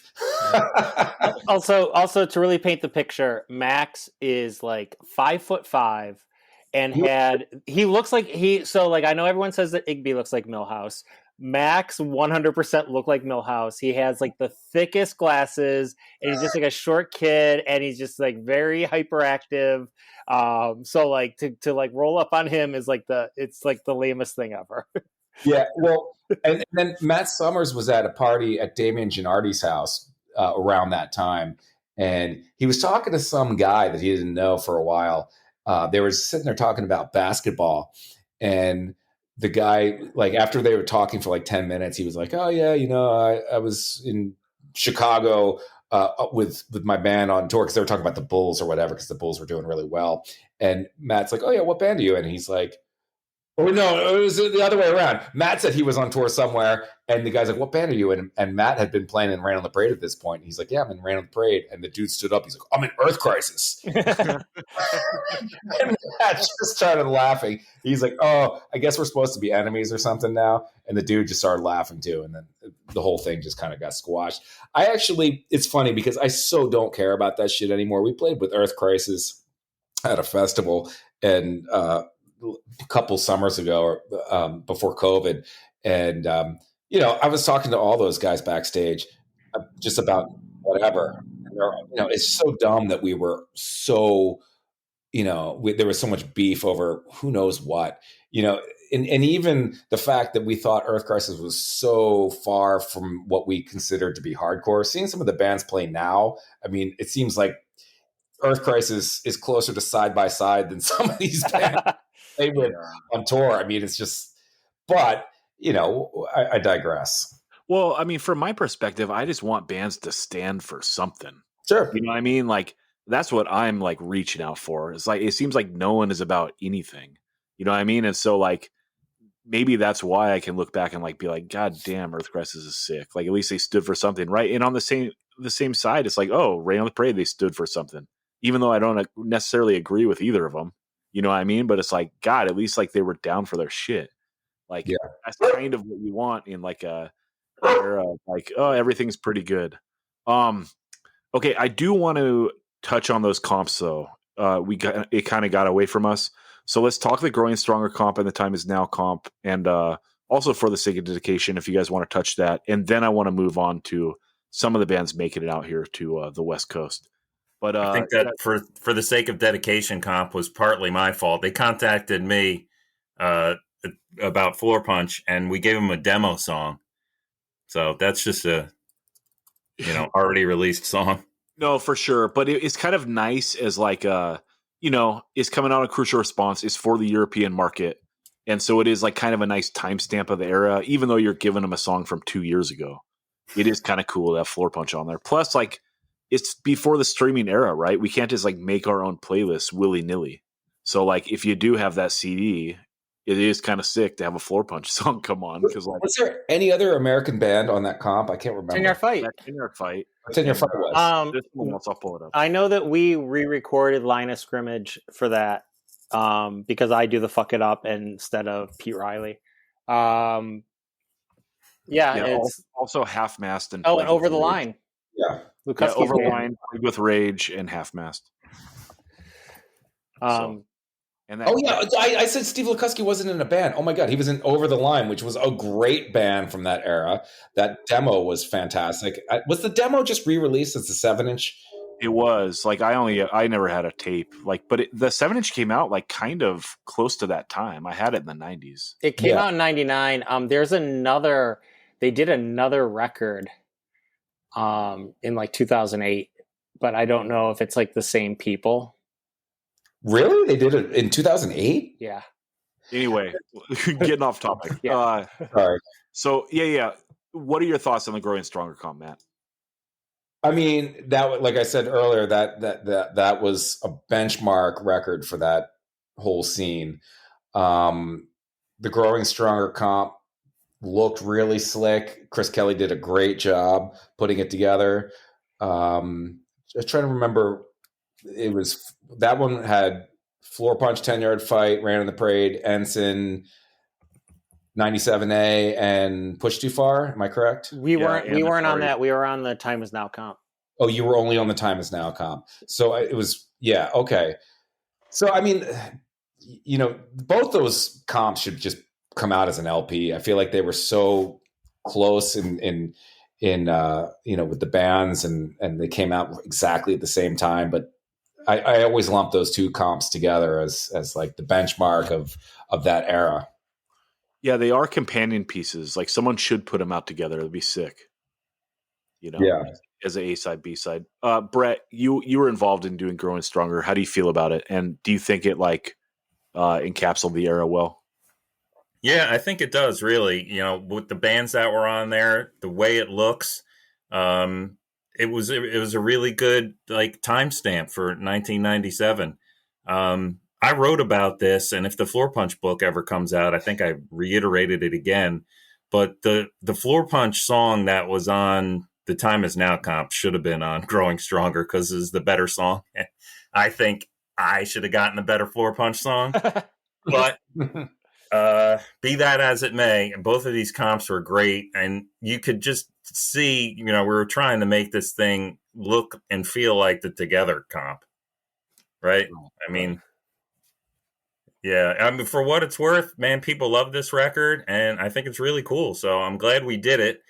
Also, to really paint the picture, Max is like 5'5", and he looks like I know everyone says that Igby looks like Milhouse. Max 100% looked like Milhouse. He has like the thickest glasses, and he's just like a short kid, and he's just like very hyperactive. So like to like roll up on him is like it's like the lamest thing ever. Yeah, well, and then Matt Summers was at a party at Damien Gennardi's house around that time, and he was talking to some guy that he didn't know for a while. They were sitting there talking about basketball, and the guy, like after they were talking for like 10 minutes, he was like, "Oh yeah, I was in Chicago with my band on tour," because they were talking about the Bulls or whatever, because the Bulls were doing really well. And Matt's like, "Oh yeah, what band are you in?" And he's like, "Oh no, it was the other way around." Matt said he was on tour somewhere, and the guy's like, "What band are you in?" And Matt had been playing in Rain on the Parade at this point. And he's like, "Yeah, I'm in Rain on the Parade." And the dude stood up. He's like, "I'm in Earth Crisis." And Matt just started laughing. He's like, "Oh, I guess we're supposed to be enemies or something now." And the dude just started laughing too. And then the whole thing just kind of got squashed. It's funny because I so don't care about that shit anymore. We played with Earth Crisis at a festival, and a couple summers ago, or before COVID, and I was talking to all those guys backstage just about whatever. And it's so dumb that we were so, there was so much beef over who knows what, and even the fact that we thought Earth Crisis was so far from what we considered to be hardcore. Seeing some of the bands play now, I mean, it seems like Earth Crisis is closer to Side by Side than some of these bands they went on tour. I mean, it's just, but I digress. Well, I mean, from my perspective, I just want bands to stand for something. Sure. You know what I mean? Like, that's what I'm like reaching out for. It's like, it seems like no one is about anything. You know what I mean? And so like, maybe that's why I can look back and like, be like, God damn, Earth Crisis is sick. Like, at least they stood for something. Right. And on the same side, it's like, oh, Rain on the Parade, they stood for something, even though I don't necessarily agree with either of them. You know what I mean? But it's like, God, at least like they were down for their shit. Like, that's kind of what you want in like a era of like, oh, everything's pretty good. Okay, I do want to touch on those comps though. It kind of got away from us. So let's talk the Growing Stronger comp and the Time Is Now comp, and also for the sake of dedication, if you guys want to touch that, and then I want to move on to some of the bands making it out here to the West Coast. But I think that for the sake of dedication comp was partly my fault. They contacted me about Floor Punch, and we gave them a demo song. So that's just a already released song. No, for sure. But it's kind of nice as like it's coming out of Crucial Response. It's for the European market. And so it is like kind of a nice timestamp of the era, even though you're giving them a song from 2 years ago. It is kind of cool to have Floor Punch on there. Plus, like, it's before the streaming era, right? We can't just like make our own playlists willy-nilly. So like, if you do have that CD, it is kind of sick to have a Floor Punch song come on. Because like, was there any other American band on that comp? I can't remember. 10 Yard Fight. 10 Yard Fight was. This one else, I'll pull it up. I know that we re-recorded Line of Scrimmage for that because I do the Fuck It Up instead of Pete Riley. Yeah, Yeah, it's also Half Mast and and Plague Over with the Rage. Line. Yeah. Yeah, Lukuski's Over the band. Line, Plague with Rage, and Half Mast. Um, And that, Oh yeah, I said Steve Lukuski wasn't in a band. Oh my god, he was in Over the Line, which was a great band from that era. That demo was fantastic. Was the demo just re-released as a 7-inch? it was like I never had a tape like, but the 7-inch came out like kind of close to that time. I had it in the 90s. it came Yeah. out in '99. There's another. They did another record, in like 2008, but I don't know if it's like the same people. Really? They did it in 2008? Yeah. Anyway, getting off topic. Yeah. Sorry. So yeah. What are your thoughts on the Growing Stronger comp, Matt? I mean, that, like I said earlier, that was a benchmark record for that whole scene. The Growing Stronger comp looked really slick. Chris Kelly did a great job putting it together. I'm trying to remember. It was that one had Floor Punch, 10-Yard Fight, Ran in the Parade, Ensign, 97A, and Push Too Far. Am I correct? We weren't on that. We were on the Time Is Now comp. Oh, you were only on the Time Is Now comp. So it was, yeah, okay. So I mean, both those comps should just come out as an LP. I feel like they were so close in with the bands, and they came out exactly at the same time. But I always lump those two comps together as like the benchmark of that era. Yeah, they are companion pieces. Like someone should put them out together. It'd be sick. Yeah. As an A-side, B-side. Brett, you were involved in doing Growing Stronger. How do you feel about it? And do you think it encapsulated the era well? Yeah, I think it does, really. With the bands that were on there, the way it looks, it was a really good timestamp for 1997. I wrote about this, and if the Floor Punch book ever comes out, I think I reiterated it again. But the Floor Punch song that was on the Time Is Now comp should have been on Growing Stronger because it's the better song. I think I should have gotten a better Floor Punch song. But be that as it may, both of these comps were great. And you could just see, we were trying to make this thing look and feel like the Together comp. Right? I mean, yeah. I mean, for what it's worth, man, people love this record. And I think it's really cool. So I'm glad we did it.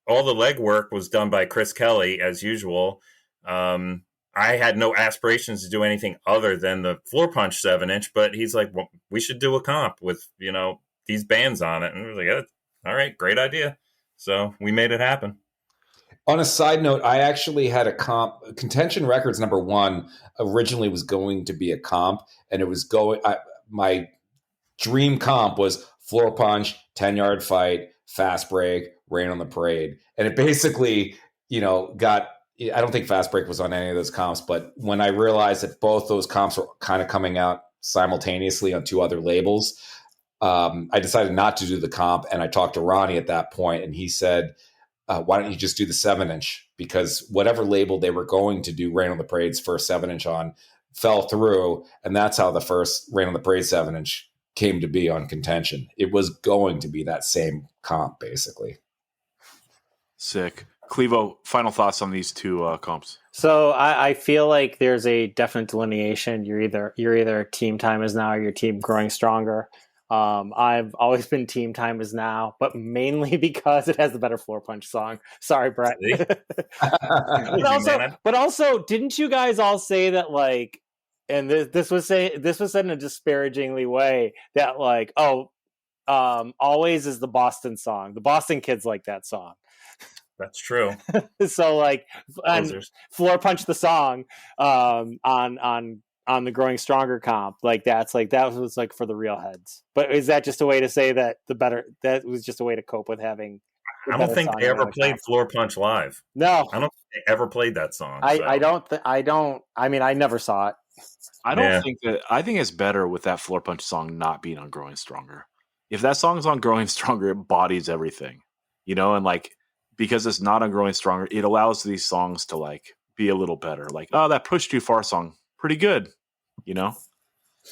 All the legwork was done by Chris Kelly, as usual. I had no aspirations to do anything other than the Floor Punch 7-inch, but he's like, well, we should do a comp with, these bands on it. And we were like, yeah, all right, great idea. So we made it happen. On a side note, I actually had a comp. Contention Records #1 originally was going to be a comp, and it was my dream comp was Floor Punch, 10-Yard Fight, Fast Break, Rain on the Parade. And it basically, got, I don't think Fast Break was on any of those comps, but when I realized that both those comps were kind of coming out simultaneously on two other labels, I decided not to do the comp. And I talked to Ronnie at that point, and he said, why don't you just do the 7-inch? Because whatever label they were going to do Rain on the Parade's first 7-inch on fell through. And that's how the first Rain on the Parade 7-inch came to be on Contention. It was going to be that same comp, basically. Sick. Clevo, final thoughts on these two comps? So I feel like there's a definite delineation. You're either Team Time Is Now or your Team Growing Stronger. I've always been Team Time Is Now, but mainly because it has the better Floor Punch song. Sorry, Brett. but also, didn't you guys all say that and this was said in a disparagingly way that Always is the Boston song. The Boston kids like that song. That's true. So Floor Punch the song on the Growing Stronger comp, that was for the real heads. But is that just a way to say that that was just a way to cope with having? I don't think they ever played Floor Punch live. No, I don't think they ever played that song. I don't. I mean, I never saw it. I don't think that. I think it's better with that Floor Punch song not being on Growing Stronger. If that song's on Growing Stronger, it bodies everything, and because it's not on Growing Stronger, it allows these songs to be a little better. That Push Too Far song, pretty good.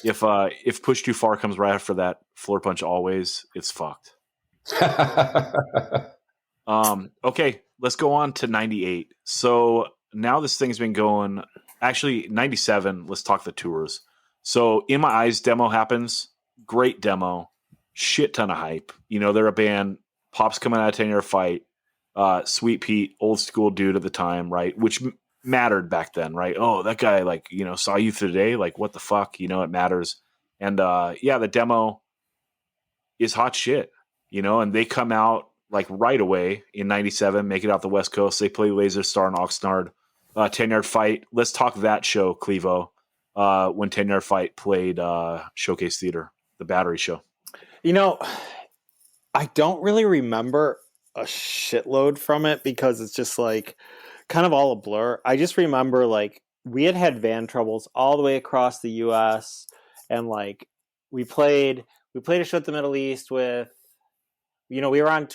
If Push Too Far comes right after that Floor Punch Always, it's fucked. Okay, let's go on to 98. So now this thing's been going, actually 97, let's talk the tours. So In My Eyes demo happens, great demo, shit ton of hype. You know, they're a band, Pop's coming out of 10-year fight, Sweet Pete, old school dude at the time, right? Which mattered back then, right? Oh, that guy, like, you know, saw you today, like, what the fuck, you know, it matters. And yeah, the demo is hot shit, you know, and they come out like right away in 97, make it out the West Coast. They play Laser Star and Oxnard, 10-yard fight. Let's talk that show, Clevo, when 10-yard fight played Showcase Theater, the Battery show. You know, I don't really remember a shitload from it because it's just like kind of all a blur. I just remember like we had van troubles all the way across the US, and like we played a show at the Middle East with, you know, we were on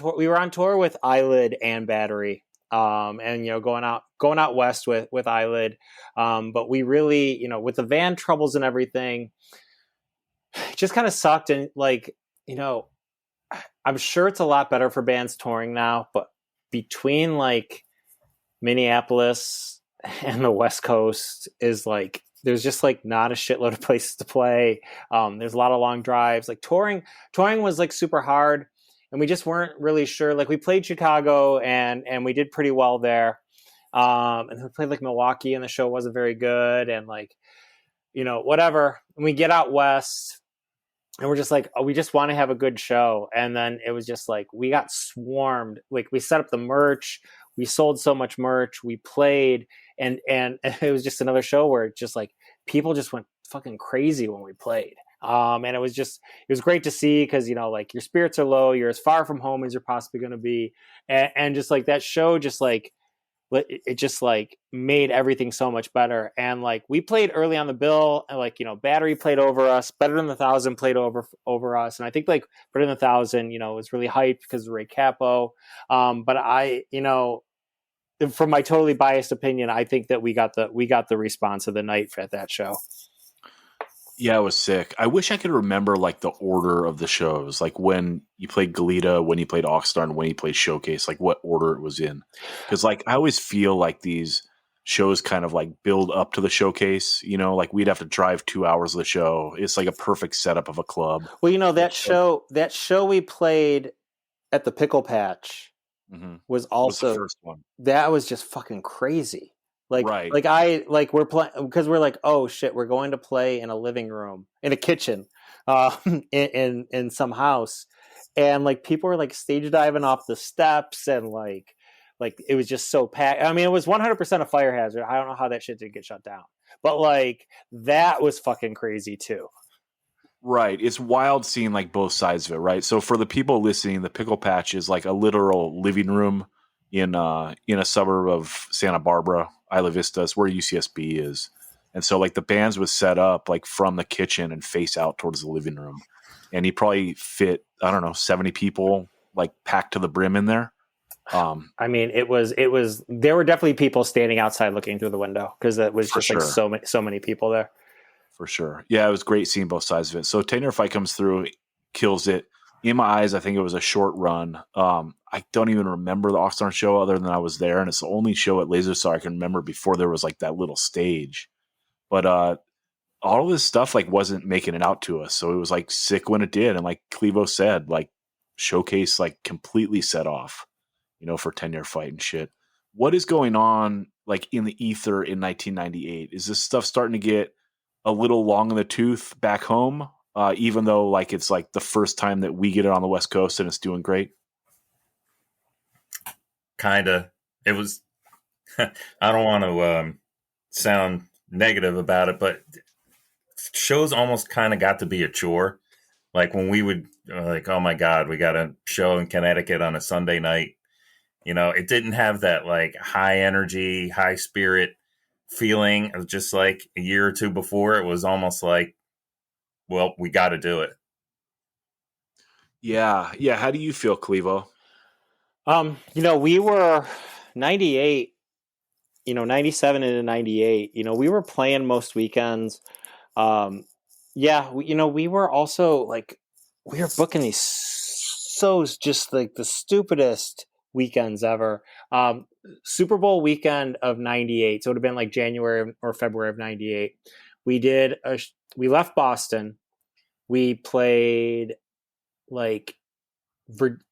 tour with Eyelid and Battery, and you know, going out west with Eyelid, but we really, you know, with the van troubles and everything, it just kind of sucked. And like, you know, I'm sure it's a lot better for bands touring now, but between like Minneapolis and the West Coast is like, there's just like not a shitload of places to play. There's a lot of long drives. Like touring was like super hard, and we just weren't really sure. Like we played Chicago and we did pretty well there. And then we played like Milwaukee, and the show wasn't very good. And like, you know, whatever. And we get out west, and we're just like, oh, we just want to have a good show. And then it was just like, we got swarmed. Like we set up the merch. We sold so much merch. We played, and it was just another show where it just like people just went fucking crazy when we played. And it was great to see, because, you know, like your spirits are low. You're as far from home as you're possibly going to be. And just like that show, just like, it just like made everything so much better. And like we played early on the bill, and like, you know, Battery played over us, Better Than 1,000 played over us. And I think like Better Than 1,000, you know, was really hyped because of Ray Capo. But I, you know, from my totally biased opinion, I think that we got the response of the night at that show. Yeah, it was sick. I wish I could remember like the order of the shows, like when you played Galita, when you played Oxstar, and when you played Showcase, like what order it was in. Because like I always feel like these shows kind of like build up to the Showcase. You know, like we'd have to drive 2 hours of the show. It's like a perfect setup of a club. Well, you know, that show we played at the Pickle Patch was also the first one. That was just fucking crazy. Like, right. like we're playing because we're like, oh shit, we're going to play in a living room, in a kitchen, in some house, and like people were like stage diving off the steps, and like it was just so packed. I mean, it was 100% a fire hazard. I don't know how that shit didn't get shut down, but like that was fucking crazy too. Right. It's wild seeing like both sides of it, right? So for the people listening, the Pickle Patch is like a literal living room in a suburb of Santa Barbara, Isla Vista. It's where UCSB is. And so like the bands would set up like from the kitchen and face out towards the living room. And he probably fit, I don't know, 70 people like packed to the brim in there. I mean, it was there were definitely people standing outside looking through the window, because it was just like so many people there. For sure. Yeah, it was great seeing both sides of it. So 10-year fight comes through, kills it. In My Eyes, I think it was a short run. I don't even remember the Oxnard show other than I was there, and it's the only show at Laser Star I can remember before there was like that little stage. But all of this stuff like wasn't making it out to us, so it was like sick when it did. And like Clevo said, like Showcase like completely set off, you know, for 10-year fight and shit. What is going on like in the ether in 1998? Is this stuff starting to get a little long in the tooth back home? Even though like it's like the first time that we get it on the West Coast and it's doing great. Kinda. It was. I don't want to sound negative about it, but shows almost kind of got to be a chore. Like when we would like, oh my God, we got a show in Connecticut on a Sunday night. You know, it didn't have that like high energy, high spirit feeling of just like a year or two before. It was almost like, well, we got to do it. Yeah. How do you feel, Clevo? You know, we were 98, you know, 97 into 98, you know, we were playing most weekends. You know, we were also like, we were booking these so just like the stupidest weekends ever. Super Bowl weekend of 98. So it would have been like January or February of 98. We left Boston. We played like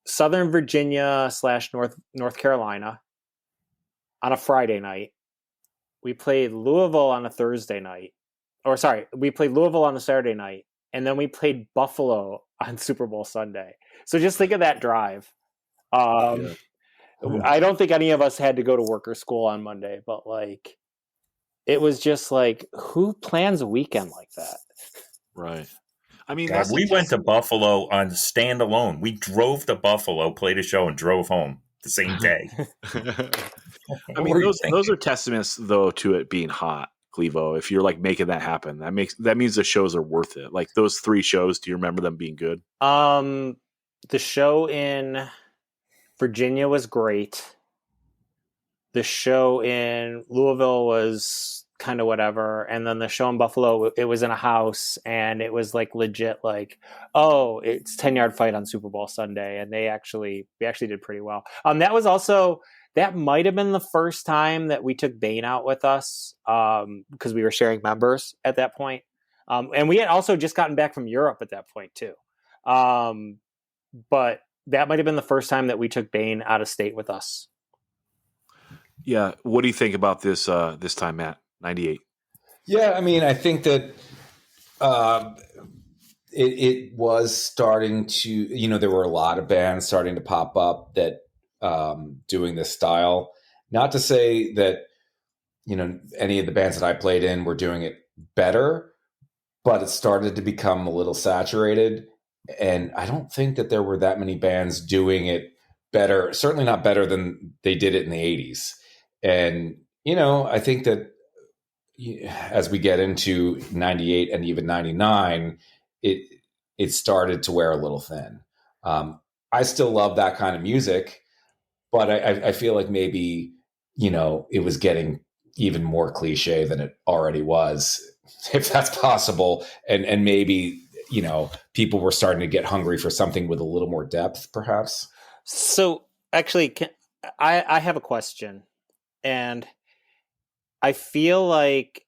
Southern Virginia / North Carolina on a Friday night. We played Louisville on a Thursday night. Or sorry, we played Louisville on a Saturday night. And then we played Buffalo on Super Bowl Sunday. So just think of that drive. I don't think any of us had to go to work or school on Monday, but like it was just like, who plans a weekend like that? Right. I mean, God, we went to Buffalo on standalone. We drove to Buffalo, played a show, and drove home the same day. I mean, those are testaments though to it being hot, Clevo. If you're like making that happen, that means the shows are worth it. Like those 3 shows, do you remember them being good? The show in Virginia was great. The show in Louisville was kind of whatever, and then the show in Buffalo, it was in a house, and it was like legit, like, oh, it's 10-yard fight on Super Bowl Sunday, and we actually did pretty well. That might have been the first time that we took Bane out with us, because we were sharing members at that point, and we had also just gotten back from Europe at that point too, but that might have been the first time that we took Bane out of state with us. Yeah, what do you think about this time, Matt? 98. Yeah, I mean, I think that it was starting to, there were a lot of bands starting to pop up that doing this style. Not to say that, any of the bands that I played in were doing it better, but it started to become a little saturated. And I don't think that there were that many bands doing it better, certainly not better than they did it in the 80s. And, I think that as we get into 98 and even 99, it started to wear a little thin. I still love that kind of music, but I feel like maybe, it was getting even more cliche than it already was, if that's possible. And maybe, people were starting to get hungry for something with a little more depth, perhaps. So actually, I have a question, and I feel like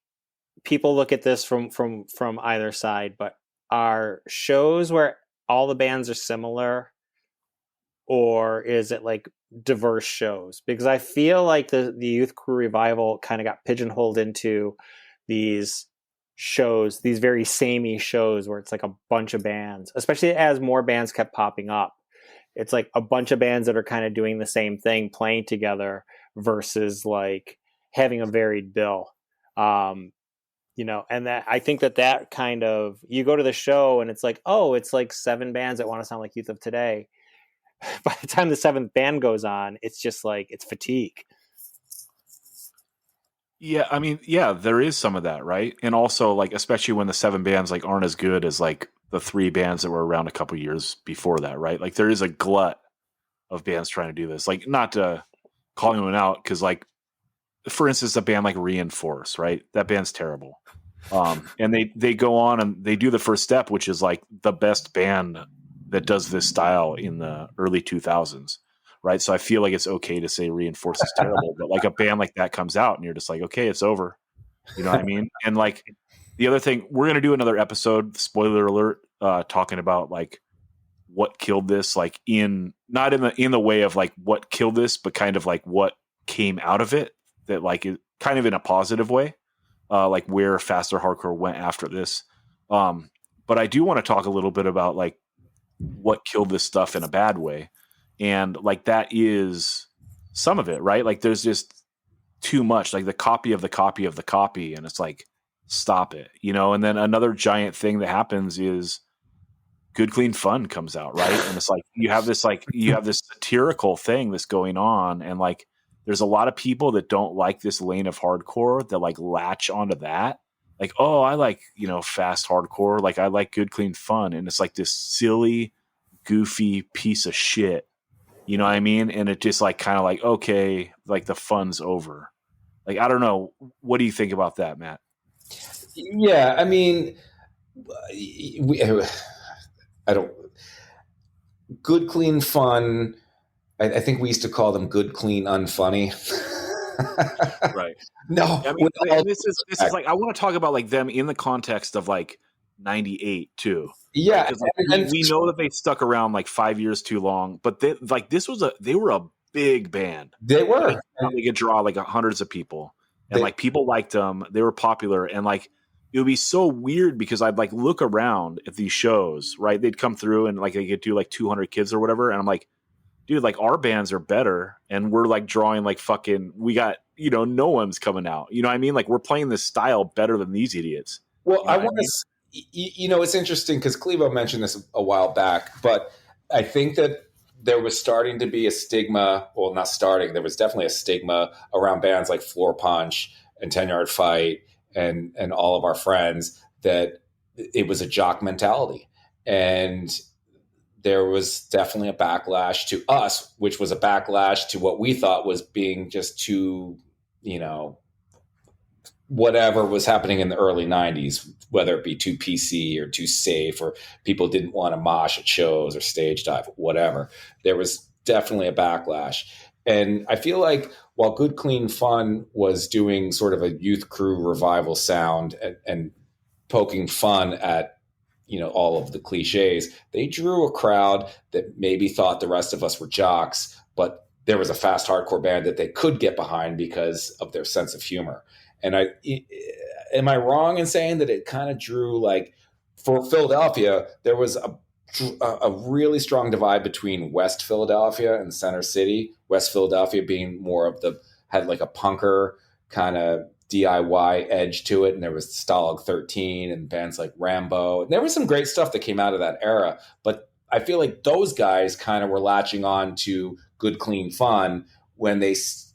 people look at this from either side, but are shows where all the bands are similar, or is it like diverse shows? Because I feel like the Youth Crew Revival kind of got pigeonholed into these shows, these very samey shows where it's like a bunch of bands, especially as more bands kept popping up. It's like a bunch of bands that are kind of doing the same thing, playing together, versus like having a varied bill. And that I think that kind of, you go to the show and it's like, oh, it's like 7 bands that want to sound like Youth of Today. By the time the 7th band goes on, it's just like, it's fatigue. Yeah, I mean, yeah, there is some of that, right? And also, like, especially when the 7 bands like aren't as good as like the 3 bands that were around a couple years before that, right? Like, there is a glut of bands trying to do this. Like, not to call anyone out, because, like, for instance, a band like Reinforce, right? That band's terrible. And they go on and they do the First Step, which is like the best band that does this style in the early 2000s. Right. So I feel like it's okay to say Reinforce is terrible, but like a band like that comes out and you're just like, okay, it's over. You know what I mean? And like the other thing, we're going to do another episode, spoiler alert, talking about like what killed this, like not in the way of like what killed this, but kind of like what came out of it, that like it kind of in a positive way, like where faster hardcore went after this. But I do want to talk a little bit about like what killed this stuff in a bad way. And like that is some of it, right? Like there's just too much, like the copy of the copy of the copy, and it's like, stop it, And then another giant thing that happens is Good Clean Fun comes out, right? And it's like you have this satirical thing that's going on, and like there's a lot of people that don't like this lane of hardcore that like latch onto that. Like, oh, I like, fast hardcore, like I like Good Clean Fun, and it's like this silly, goofy piece of shit. You know what I mean? And it just like kind of like, okay, like the fun's over. Like, I don't know. What do you think about that, Matt? Yeah, I mean, Good, Clean, Fun. I think we used to call them Good, Clean, Unfunny. Right. No, I mean, and this is like, I want to talk about like them in the context of like 98 too. yeah, Because like, we know that they stuck around like 5 years too long, but they like they were a big band. they were. They could draw like hundreds of people, and like people liked them. They were popular, and like it would be so weird because I'd like look around at these shows, right? They'd come through and like they could do like 200 kids or whatever, and I'm like, dude, like our bands are better, and we're like drawing like fucking. We got no one's coming out. You know what I mean? Like we're playing this style better than these idiots. Well, You know I what want to. It's interesting because Clevo mentioned this a while back, but I think that there was starting to be a stigma. Well, not starting. There was definitely a stigma around bands like Floor Punch and 10 Yard Fight and all of our friends that it was a jock mentality. And there was definitely a backlash to us, which was a backlash to what we thought was being just too, whatever was happening in the early 90s, whether it be too PC or too safe, or people didn't want to mosh at shows or stage dive, whatever. There was definitely a backlash. And I feel like while Good Clean Fun was doing sort of a youth crew revival sound and poking fun at all of the cliches, they drew a crowd that maybe thought the rest of us were jocks, but there was a fast hardcore band that they could get behind because of their sense of humor. And am I wrong in saying that it kind of drew, like, for Philadelphia, there was a really strong divide between West Philadelphia and Center City. West Philadelphia being more of had like a punker kind of DIY edge to it, and there was Stalag 13 and bands like Rambo. And there was some great stuff that came out of that era, but I feel like those guys kind of were latching on to Good Clean Fun when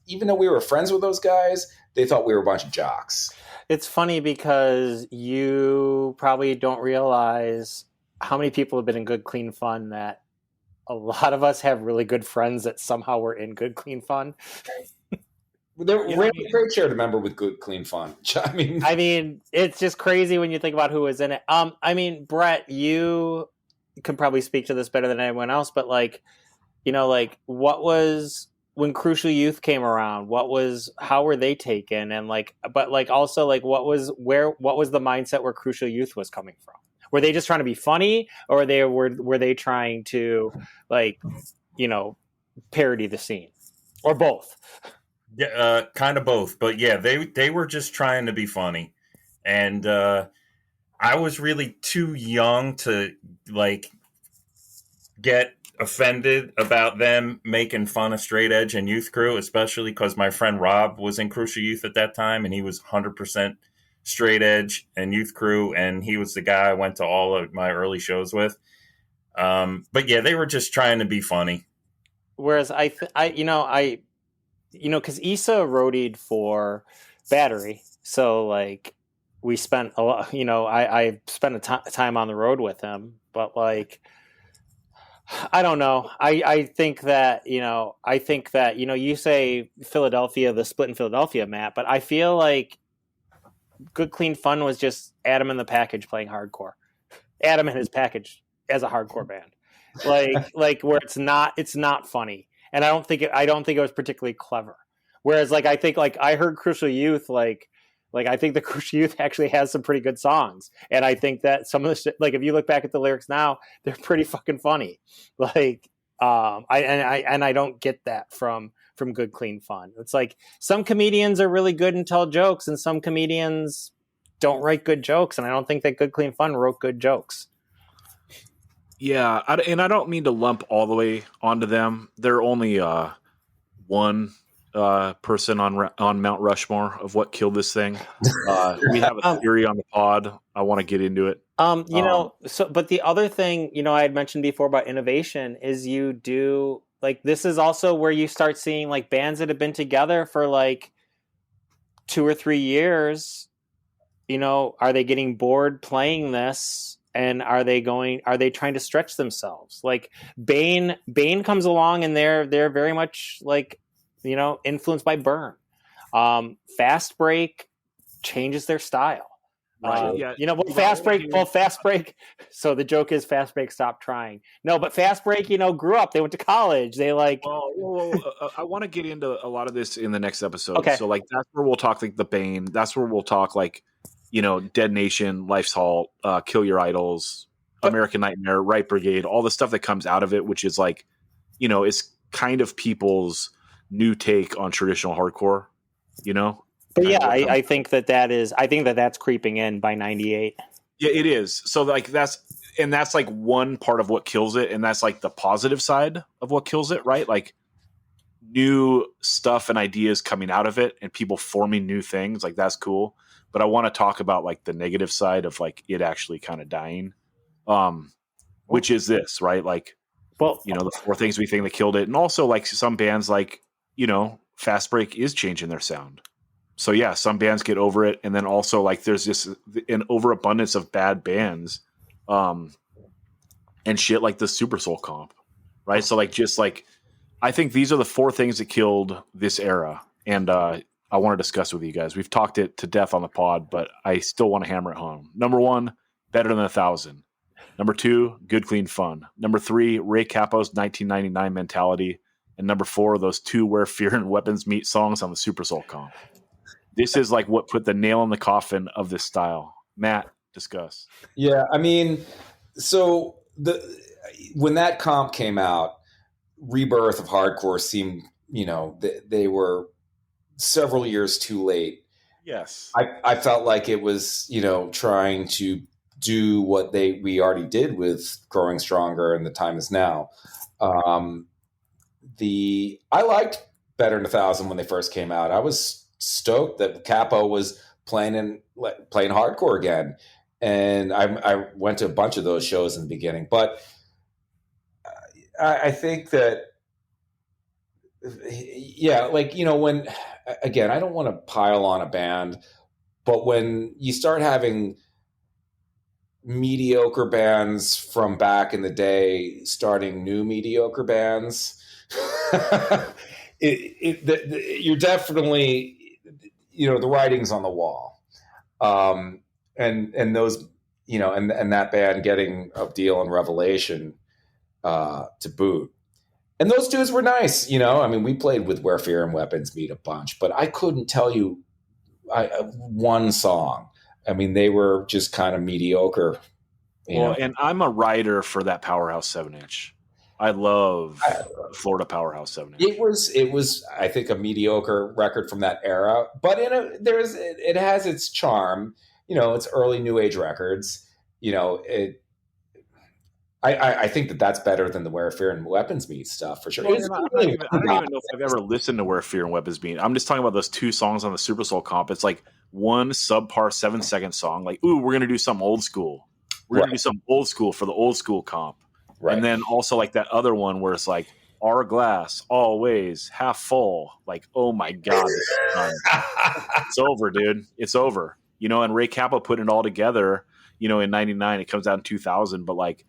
even though we were friends with those guys, they thought we were a bunch of jocks. It's funny because you probably don't realize how many people have been in Good Clean Fun, that a lot of us have really good friends that somehow were in Good Clean Fun. Great shared a member with Good Clean Fun. I mean, it's just crazy when you think about who was in it. I mean, Brett, you can probably speak to this better than anyone else, but like, what was when Crucial Youth came around? How were they taken? And like, but like also like, what was the mindset where Crucial Youth was coming from? Were they just trying to be funny, or were they trying to like, parody the scene, or both? Yeah, kind of both, but yeah, they were just trying to be funny, and I was really too young to like get offended about them making fun of straight edge and youth crew, especially because my friend Rob was in Crucial Youth at that time, and he was 100% straight edge and youth crew, and he was the guy I went to all of my early shows with. But yeah, they were just trying to be funny. Whereas because Issa roadied for Battery, so like we spent a lot. I spent a time on the road with him, but like I don't know. I think that you say Philadelphia, the split in Philadelphia, Matt, but I feel like Good Clean Fun was just Adam in the Package playing hardcore. Adam in his package as a hardcore band, like where it's not funny. And I don't think it was particularly clever. Whereas, like, I think, like, I heard Crucial Youth, like I think the Crucial Youth actually has some pretty good songs, and I think that some of the shit, like, if you look back at the lyrics now, they're pretty fucking funny. Like, I don't get that from Good Clean Fun. It's like some comedians are really good and tell jokes, and some comedians don't write good jokes, and I don't think that Good Clean Fun wrote good jokes. Yeah, and I don't mean to lump all the way onto them. They're only one person on Mount Rushmore of what killed this thing. We have a theory on the pod. I want to get into it. But the other thing, I had mentioned before about innovation is you do like, this is also where you start seeing like bands that have been together for like 2 or 3 years. Are they getting bored playing this? And are they trying to stretch themselves? Like Bane comes along and they're very much like, influenced by Burn. Fast Break changes their style. Right, yeah. You know, well, You Fast gotta Break. do- Well, Fast Break. So the joke is, Fast Break stopped trying. No, but Fast Break, you know, grew up. They went to college. They like. I want to get into a lot of this in the next episode. Okay. So like that's where we'll talk like the Bane. That's where we'll talk like, you know, Dead Nation, Life's Halt, Kill Your Idols, American Nightmare, Right Brigade, all the stuff that comes out of it, which is like, you know, it's kind of people's new take on traditional hardcore, you know? But Kind yeah, of what comes- I think that that is. I think that that's creeping in by '98. Yeah, it is. So like that's like one part of what kills it, and that's like the positive side of what kills it, right? Like new stuff and ideas coming out of it and people forming new things, like that's cool. But I want to talk about like the negative side of like it actually kind of dying. Which is this, right? Like, Well, you know, the four things we think that killed it. And also like some bands like, you know, Fast Break is changing their sound. So yeah, some bands get over it, and then also like there's just an overabundance of bad bands, and shit like the Super Soul comp, right? So like just like I think these are the four things that killed this era, and I want to discuss with you guys. We've talked it to death on the pod, but I still want to hammer it home. Number one, Better Than 1,000. Number two, Good Clean Fun. Number three, Ray Capo's 1999 Mentality, and number four, those two Where Fear and Weapons Meet songs on the Super Soul comp. This is like what put the nail in the coffin of this style. Matt, discuss. Yeah, I mean, so when that comp came out, Rebirth of Hardcore seemed, you know, they were several years too late. Yes. I felt like it was, you know, trying to do what we already did with Growing Stronger and The Time Is Now. I liked Better Than 1,000 when they first came out. I was stoked that Capo was playing hardcore again, and I went to a bunch of those shows in the beginning. But I think that, yeah, like, you know, when again, I don't want to pile on a band, but when you start having mediocre bands from back in the day starting new mediocre bands, you're definitely, you know, the writing's on the wall, and those, you know, and that band getting a deal on Revelation to boot, and those dudes were nice, you know. I mean, we played with Where Fear and Weapons Meet a bunch, but I couldn't tell you one song. I mean, they were just kind of mediocre. Well, and I'm a writer for that Powerhouse 7-inch. I love Florida Powerhouse 7-inch. It was, I think, a mediocre record from that era, but it has its charm. You know, it's early new age records. You know, I think that's better than the Where Fear and Weapons Meet stuff for sure. Well, I don't even know if I've ever listened to Where Fear and Weapons Meet. I'm just talking about those two songs on the Super Soul comp. It's like one subpar 7-second song, like, ooh, we're gonna do some old school. We're gonna do some old school for the old school comp. Right. And then also like that other one where it's like our glass always half full. Like, oh my God, it's over, dude. It's over. You know, and Ray Capo put it all together, you know, in 99. It comes out in 2000. But like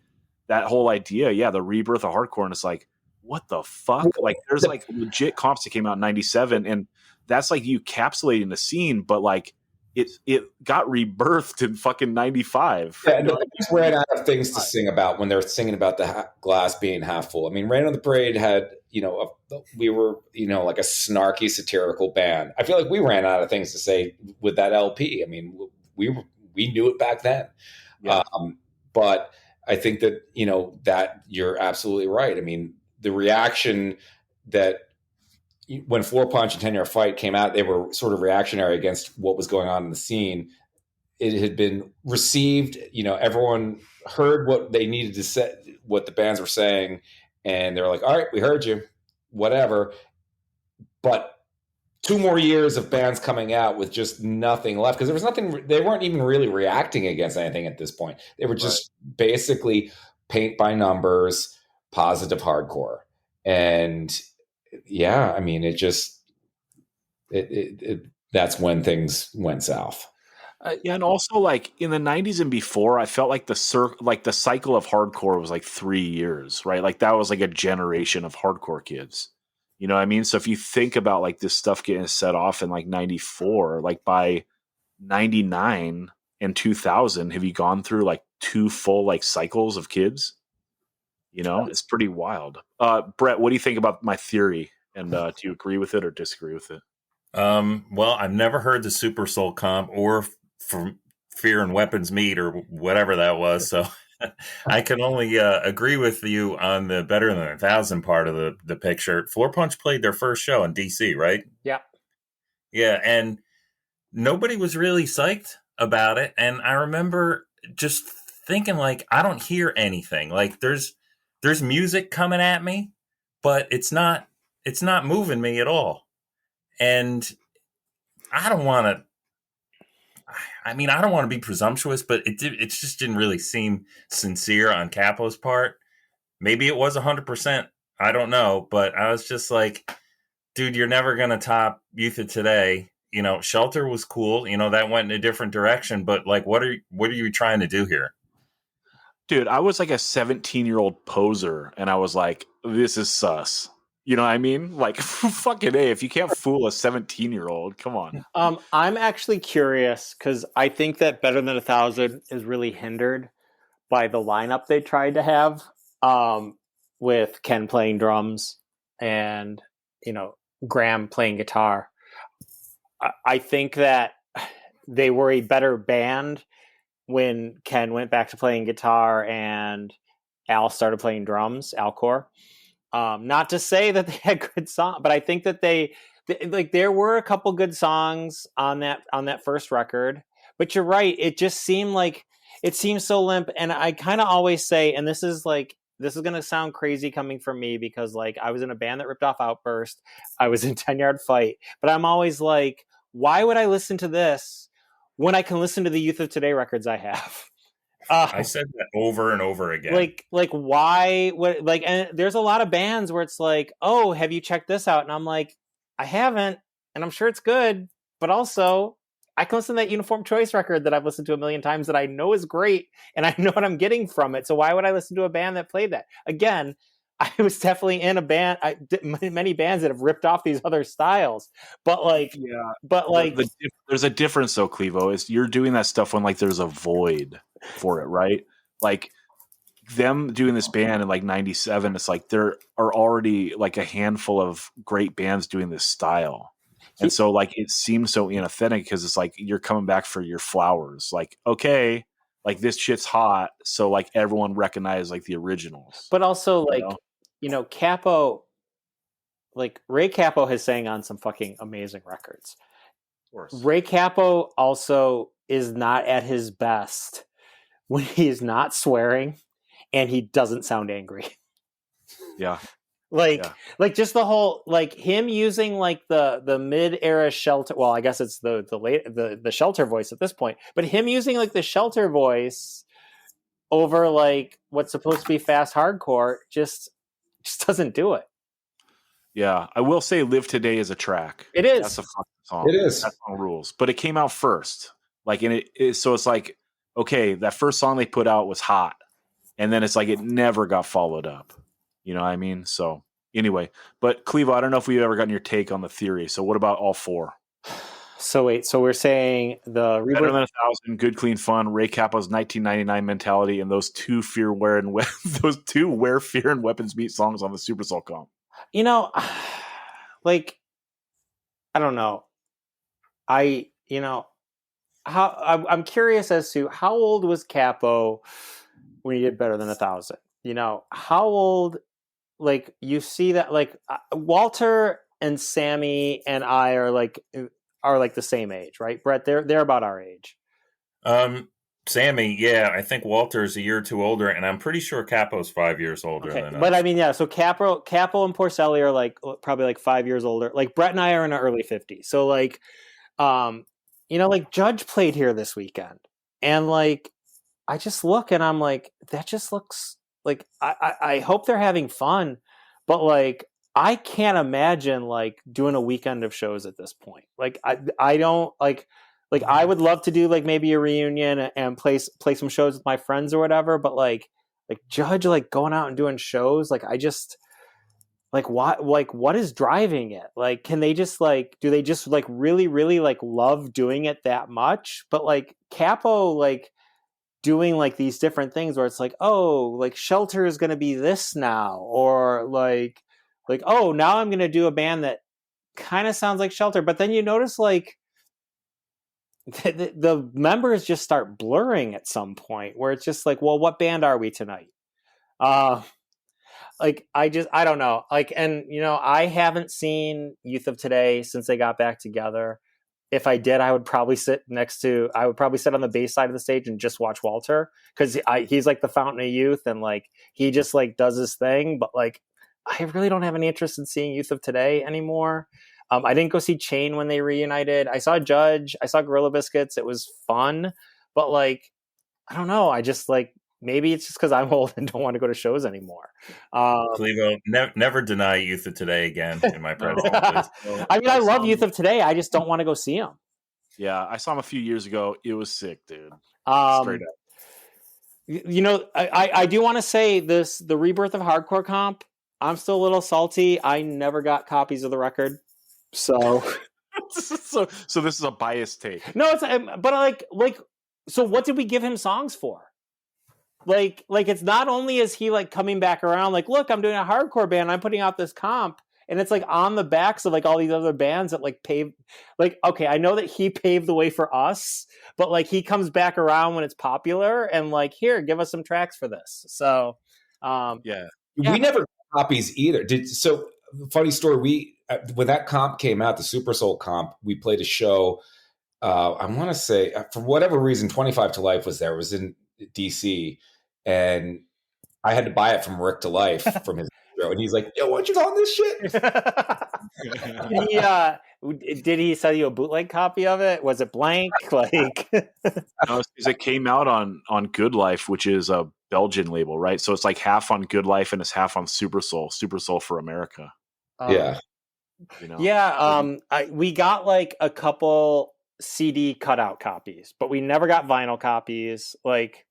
that whole idea, yeah, the rebirth of hardcore. And it's like, what the fuck? Like there's like legit comps that came out in 97. And that's like you encapsulating the scene, but like it got rebirthed in fucking 95. Yeah, they just ran out of things to sing about when they're singing about the glass being half full. I mean, Rain on the Parade had, you know, we were, you know, like a snarky satirical band. I feel like we ran out of things to say with that LP. I mean, we knew it back then. Yeah. But I think that, you know, that you're absolutely right. I mean, the reaction that when Floor Punch and 10 Year Fight came out, they were sort of reactionary against what was going on in the scene. It had been received, you know, everyone heard what they needed to say, what the bands were saying, and they're like, all right, we heard you, whatever. But 2 more years of bands coming out with just nothing left, because there was nothing, they weren't even really reacting against anything at this point. They were just basically paint by numbers, positive hardcore. And yeah, I mean, that's when things went south. Yeah, and also like in the 90s and before, I felt like the cycle of hardcore was like 3 years, right? Like that was like a generation of hardcore kids. You know what I mean? So if you think about like this stuff getting set off in like 94, like by 99 and 2000, have you gone through like 2 full like cycles of kids? You know, it's pretty wild. Brett, what do you think about my theory? And do you agree with it or disagree with it? Well, I've never heard the Super Soul comp or from Fear and Weapons Meet or whatever that was. So I can only agree with you on the better than 1,000 part of the picture. Floor Punch played their first show in DC, right? Yeah. Yeah. And nobody was really psyched about it. And I remember just thinking like, I don't hear anything. Like there's music coming at me, but it's not moving me at all. And I don't want to, I don't want to be presumptuous, but it just didn't really seem sincere on Capo's part. Maybe it was 100%. I don't know. But I was just like, dude, you're never going to top Youth of Today. You know, Shelter was cool. You know, that went in a different direction. But like, what are you trying to do here? Dude, I was like a 17-year-old poser, and I was like, this is sus. You know what I mean? Like, fucking A, if you can't fool a 17-year-old, come on. I'm actually curious because I think that Better Than 1,000 is really hindered by the lineup they tried to have, with Ken playing drums and, you know, Graham playing guitar. I think that they were a better band when Ken went back to playing guitar and Al started playing drums, Al Core. Not to say that they had good songs, but I think that they like there were a couple good songs on that first record. But you're right; it just seemed like it seems so limp. And I kind of always say, and this is going to sound crazy coming from me because like I was in a band that ripped off Outburst, I was in 10 Yard Fight, but I'm always like, why would I listen to this when I can listen to the Youth of Today records I have? I said that over and over again. Like why? What? Like, and there's a lot of bands where it's like, oh, have you checked this out? And I'm like, I haven't, and I'm sure it's good, but also I can listen to that Uniform Choice record that I've listened to a million times that I know is great, and I know what I'm getting from it. So why would I listen to a band that played that? Again, I was definitely in a band, many bands that have ripped off these other styles, but like, yeah, but like, there's a difference though, Clevo. Is you're doing that stuff when like there's a void for it, right? Like them doing this band in like 97, it's like there are already like a handful of great bands doing this style. And so like it seems so inauthentic because it's like you're coming back for your flowers. Like, okay, like this shit's hot, so like everyone recognizes like the originals. But also like, you know, Capo, like Ray Capo has sang on some fucking amazing records. Of course. Ray Capo also is not at his best when he's not swearing and he doesn't sound angry. Yeah. Like just the whole, like him using like the mid-era Shelter. Well, I guess it's the Shelter voice at this point, but him using like the Shelter voice over like what's supposed to be fast hardcore just doesn't do it. Yeah, I will say "Live Today" is a track. It is. That's a fucking song. It is. That's on rules, but it came out first. Like, and so it's like, okay, that first song they put out was hot, and then it's like it never got followed up. You know what I mean? So anyway, but Clevo, I don't know if we've ever gotten your take on the theory. So what about all four? So wait, so we're saying the Better Than 1,000, Good Clean Fun, Ray Capo's 1999 Mentality, and those two Where Fear and Weapons Meet songs on the Super Soul comp. You know, like I don't know. I'm curious as to how old was Capo when he did Better Than 1,000. You know, how old? Like you see that, like Walter and Sammy and I are like the same age, right, Brett? They're about our age. Sammy, yeah, I think Walter's a year or two older, and I'm pretty sure Capo's 5 years older than us. But I mean, yeah, so Capo and Porcelli are like probably like 5 years older. Like Brett and I are in our early 50s. So like, you know, like Judge played here this weekend, and like I just look and I'm like, that just looks like I hope they're having fun, but like I can't imagine like doing a weekend of shows at this point. Like I don't like I would love to do like maybe a reunion and play some shows with my friends or whatever, but like Judge like going out and doing shows, like like what is driving it? Like, can they just like, do they just like really, really like love doing it that much? But like Capo, like doing like these different things where it's like, oh, like Shelter is going to be this now, or like, oh, now I'm going to do a band that kind of sounds like Shelter. But then you notice like the members just start blurring at some point where it's just like, well, what band are we tonight? Like I don't know. Like, and you know, I haven't seen Youth of Today since they got back together. If I did, I would probably sit on the bass side of the stage and just watch Walter, because he's like the fountain of youth, and like he just like does his thing. But like, I really don't have any interest in seeing Youth of Today anymore. I didn't go see Chain when they reunited. I saw Judge. I saw Gorilla Biscuits. It was fun, but like, I don't know. I just like, maybe it's just because I'm old and don't want to go to shows anymore. Clevo, never deny Youth of Today again in my presence. I mean, I love Youth of Today. I just don't want to go see them. Yeah, I saw him a few years ago. It was sick, dude. Straight up. You know, I do want to say this: the Rebirth of Hardcore comp, I'm still a little salty. I never got copies of the record, so so this is a biased take. No, it's but like so what did we give him songs for? Like it's not only is he like coming back around, like, look, I'm doing a hardcore band, I'm putting out this comp, and it's like on the backs of like all these other bands that like paved, like, okay, I know that he paved the way for us, but like he comes back around when it's popular and like, here, give us some tracks for this. So yeah. We never got copies either. So funny story, we when that comp came out, the Super Soul comp, we played a show. I want to say, for whatever reason, 25 to Life was there. It was in DC, and I had to buy it from Rick to Life from his show, and he's like, "Yo, why don't you on this shit?" Did he sell you a bootleg copy of it? Was it blank? Like, no, it came out on Good Life, which is a Belgian label, right? So it's like half on Good Life and it's half on Super Soul for America. Yeah, you know? Yeah. We got like a couple CD cutout copies, but we never got vinyl copies. Like,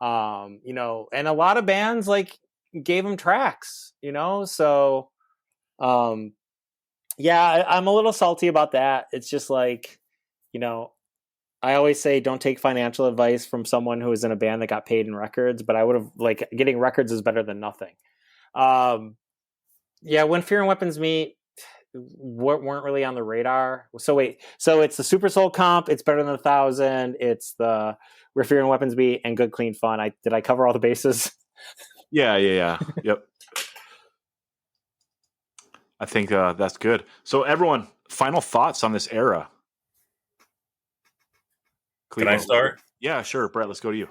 you know, and a lot of bands like gave them tracks, you know, so yeah, I'm a little salty about that. It's just like, you know, I always say don't take financial advice from someone who is in a band that got paid in records, but I would have, like, getting records is better than nothing. Yeah, When Fear and Weapons Meet weren't really on the radar. So it's the Super Soul comp, it's Better Than 1,000, it's the Where Fear and Weapons Meet, and Good Clean Fun. Did I cover all the bases? Yeah. Yep. I think that's good. So everyone, final thoughts on this era. Clevo. Can I start? Yeah, sure. Brett, let's go to you.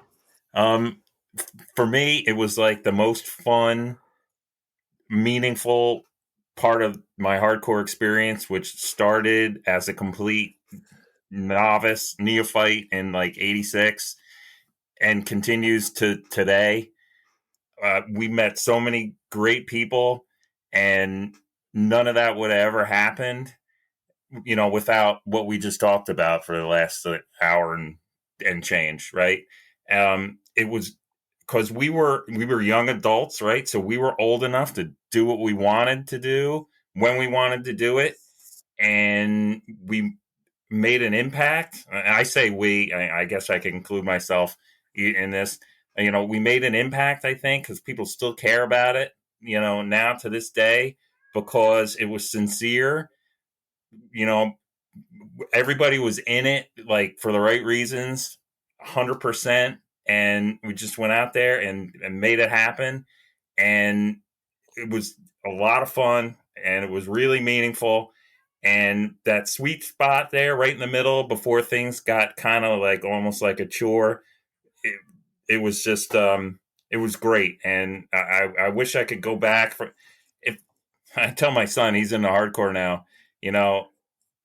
For me, it was like the most fun, meaningful part of my hardcore experience, which started as a complete novice, neophyte in like 86 and continues to today. We met so many great people, and none of that would have ever happened, you know, without what we just talked about for the last hour and change, right? It was because we were young adults, right? So we were old enough to do what we wanted to do when we wanted to do it, and we made an impact. I say we, I guess I can include myself in this. You know, we made an impact, I think, because people still care about it, you know, now to this day, because it was sincere. You know, everybody was in it, like, for the right reasons, 100%. And we just went out there and made it happen. And it was a lot of fun, and it was really meaningful. And that sweet spot there, right in the middle, before things got kind of like almost like a chore, it was just, it was great. And I wish I could go back. If I tell my son, he's into hardcore now, you know,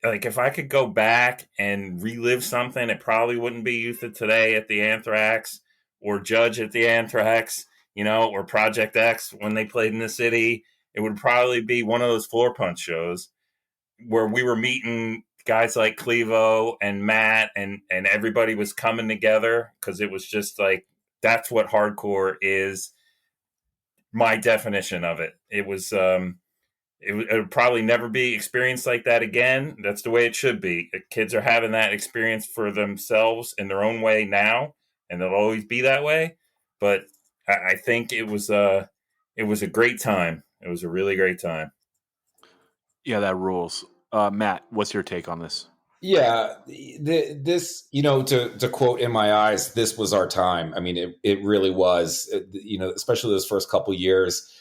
like, if I could go back and relive something, it probably wouldn't be Youth of Today at the Anthrax, or Judge at the Anthrax, you know, or Project X when they played in the city. It would probably be one of those Floor Punch shows where we were meeting guys like Clevo and Matt, and everybody was coming together, because it was just like, that's what hardcore is. My definition of it. It was it would probably never be experienced like that again. That's the way it should be. Kids are having that experience for themselves in their own way now, and it'll always be that way. But I think it was a great time. It was a really great time. Yeah, that rules. Matt, what's your take on this? Yeah, this, to quote In My Eyes, this was our time. I mean, it really was, especially those first couple years.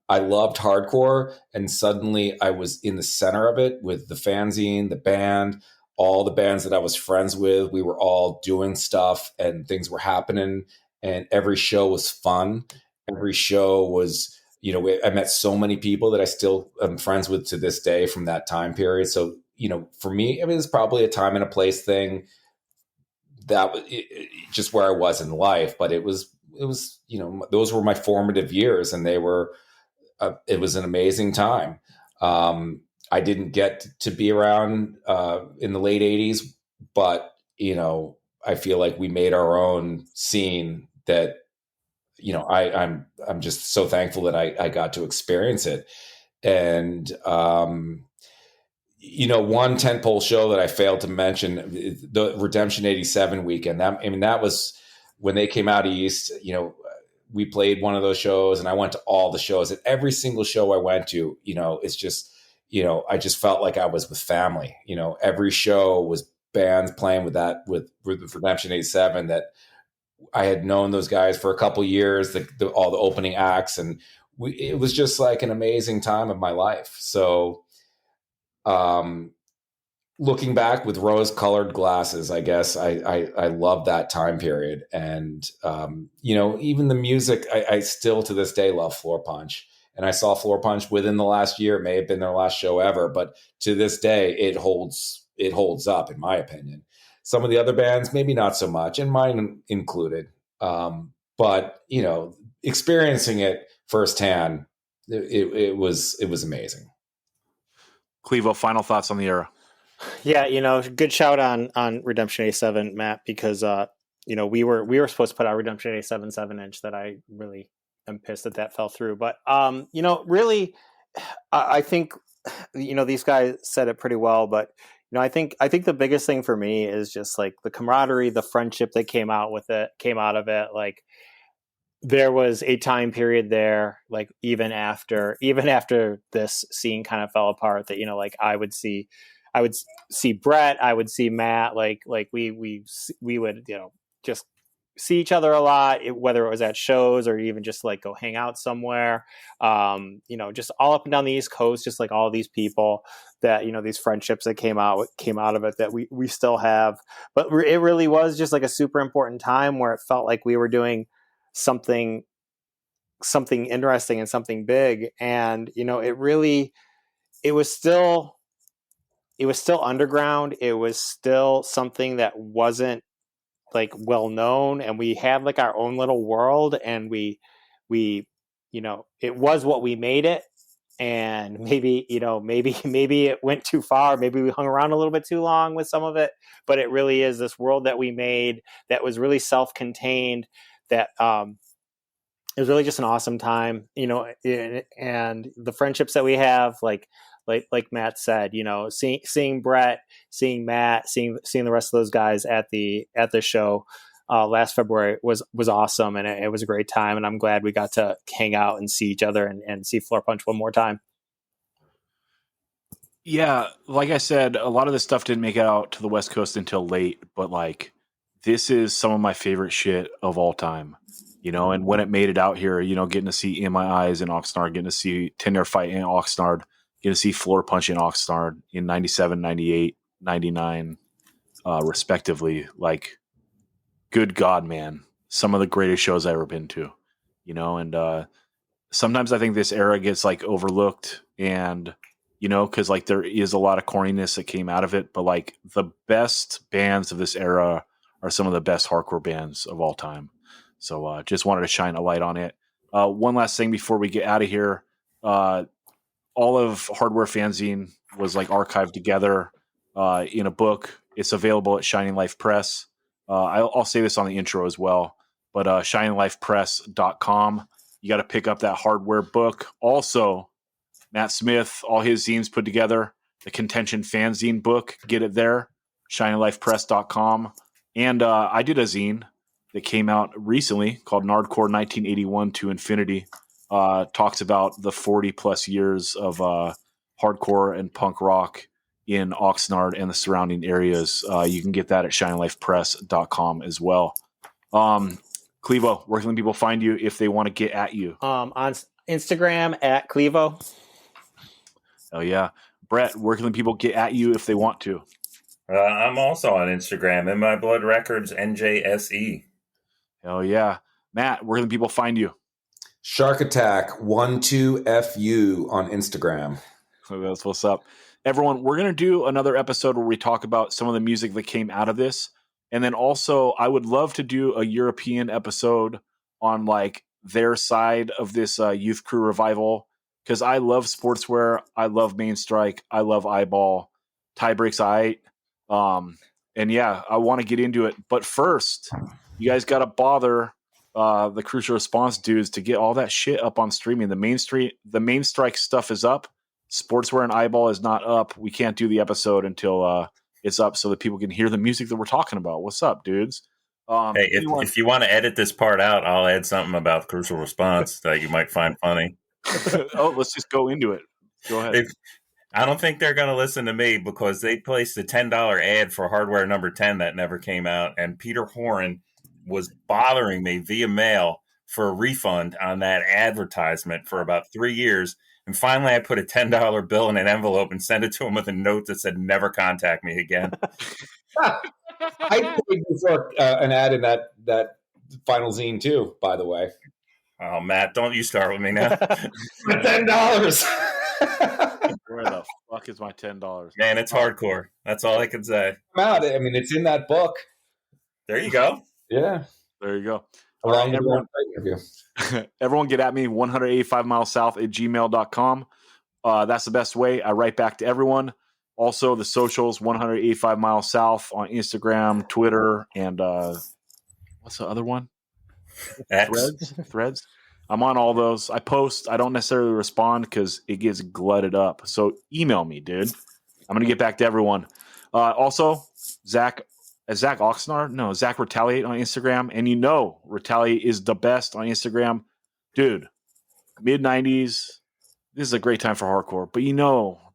I loved hardcore, and suddenly I was in the center of it with the fanzine, the band, all the bands that I was friends with. We were all doing stuff and things were happening, and every show was fun. Every show was, I met so many people that I still am friends with to this day from that time period. So, for me, I mean, it's probably a time and a place thing. That was just where I was in life, but it was, those were my formative years, and it was an amazing time. I didn't get to be around in the late 80s, but, I feel like we made our own scene that, I'm just so thankful that I got to experience it. And, one tentpole show that I failed to mention, the Redemption 87 weekend. That was when they came out east. We played one of those shows, and I went to all the shows. At every single show I went to, it's just, I just felt like I was with family. Every show was bands playing with Redemption 87 that I had known those guys for a couple years, all the opening acts, and it was just like an amazing time of my life. So, looking back with rose-colored glasses, I guess I love that time period. And even the music, I still to this day love Floor Punch. And I saw Floor Punch within the last year. It may have been their last show ever, but to this day, it holds up, in my opinion. Some of the other bands, maybe not so much, and mine included. But experiencing it firsthand, it was amazing. Clevo, final thoughts on the era. Yeah, good shout on Redemption 87, Matt, because we were supposed to put out Redemption 87 7-inch that I really am pissed that fell through. But really, I think these guys said it pretty well. But I think the biggest thing for me is just like the camaraderie, the friendship that came out of it. Like, there was a time period there, like even after this scene kind of fell apart, that like I would see Brett, I would see Matt, like we would just see each other a lot, whether it was at shows or even just like go hang out somewhere, just all up and down the East Coast, just like all these people that these friendships that came out of it that we still have. But it really was just like a super important time where it felt like we were doing something interesting and something big. And it was still underground. It was still something that wasn't like well known, and we had like our own little world, and we it was what we made it. And maybe it went too far, maybe we hung around a little bit too long with some of it, but it really is this world that we made that was really self-contained, that it was really just an awesome time, and the friendships that we have, like Matt said, seeing Brett, seeing Matt, seeing the rest of those guys at the show last February was awesome, and it was a great time, and I'm glad we got to hang out and see each other and see Floor Punch one more time. Yeah, like I said, a lot of this stuff didn't make it out to the West Coast until late, but like this is some of my favorite shit of all time. And when it made it out here, getting to see In My Eyes in Oxnard, getting to see Tinder Fight in Oxnard, getting to see Floor Punch in Oxnard in 97, 98, 99, respectively. Like, good God, man. Some of the greatest shows I've ever been to, and sometimes I think this era gets like overlooked, and, because like there is a lot of corniness that came out of it, but like the best bands of this era are some of the best hardcore bands of all time. So just wanted to shine a light on it. One last thing before we get out of here. All of Hardware Fanzine was like archived together in a book. It's available at Shining Life Press. I'll say this on the intro as well, but shininglifepress.com. You got to pick up that hardware book. Also, Matt Smith, all his zines put together. The Contention Fanzine book, get it there. ShiningLifePress.com. And I did a zine that came out recently called Nardcore 1981 to Infinity. Talks about the 40 plus years of hardcore and punk rock in Oxnard and the surrounding areas. You can get that at ShiningLifePress.com as well. Clevo, where can people find you if they want to get at you? On Instagram at Clevo. Oh, yeah. Brett, where can people get at you if they want to? I'm also on Instagram, In My Blood Records, NJSE. Hell yeah. Matt, where can people find you? Shark Attack 12FU on Instagram. That's what's up. Everyone, we're going to do another episode where we talk about some of the music that came out of this. And then also, I would love to do a European episode on like their side of this Youth Crew revival. Because I love sportswear. I love Main Strike. I love Eyeball. Tie Breaks I. And yeah, I want to get into it. But first, you guys got to bother the Crucial Response dudes to get all that shit up on streaming. The Main Strike stuff is up. Sportswear and Eyeball is not up. We can't do the episode until it's up so that people can hear the music that we're talking about. What's up, dudes? Hey, if you want to edit this part out, I'll add something about Crucial Response that you might find funny. Oh, let's just go into it. Go ahead. I don't think they're going to listen to me because they placed a $10 ad for Hardware number 10 that never came out. And Peter Horan was bothering me via mail for a refund on that advertisement for about 3 years. And finally, I put a $10 bill in an envelope and sent it to him with a note that said, never contact me again. I paid for an ad in that final zine too, by the way. Oh, Matt, don't you start with me now. For $10. Where the fuck is my $10? Man, it's hardcore. That's all I can say. I mean, it's in that book. There you go. Yeah. There you go. Along All right, everyone, everyone get at me, 185 miles south at gmail.com. That's the best way. I write back to everyone. Also, the socials, 185 miles south on Instagram, Twitter, and what's the other one? Threads. I'm on all those. I post. I don't necessarily respond because it gets glutted up. So email me, dude. I'm gonna get back to everyone. Also, Zach Oxnard? No, Zach Retaliate on Instagram. And Retaliate is the best on Instagram. Dude, mid-90s. This is a great time for hardcore. But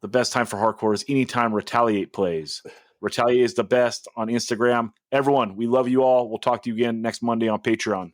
the best time for hardcore is anytime Retaliate plays. Retaliate is the best on Instagram. Everyone, we love you all. We'll talk to you again next Monday on Patreon.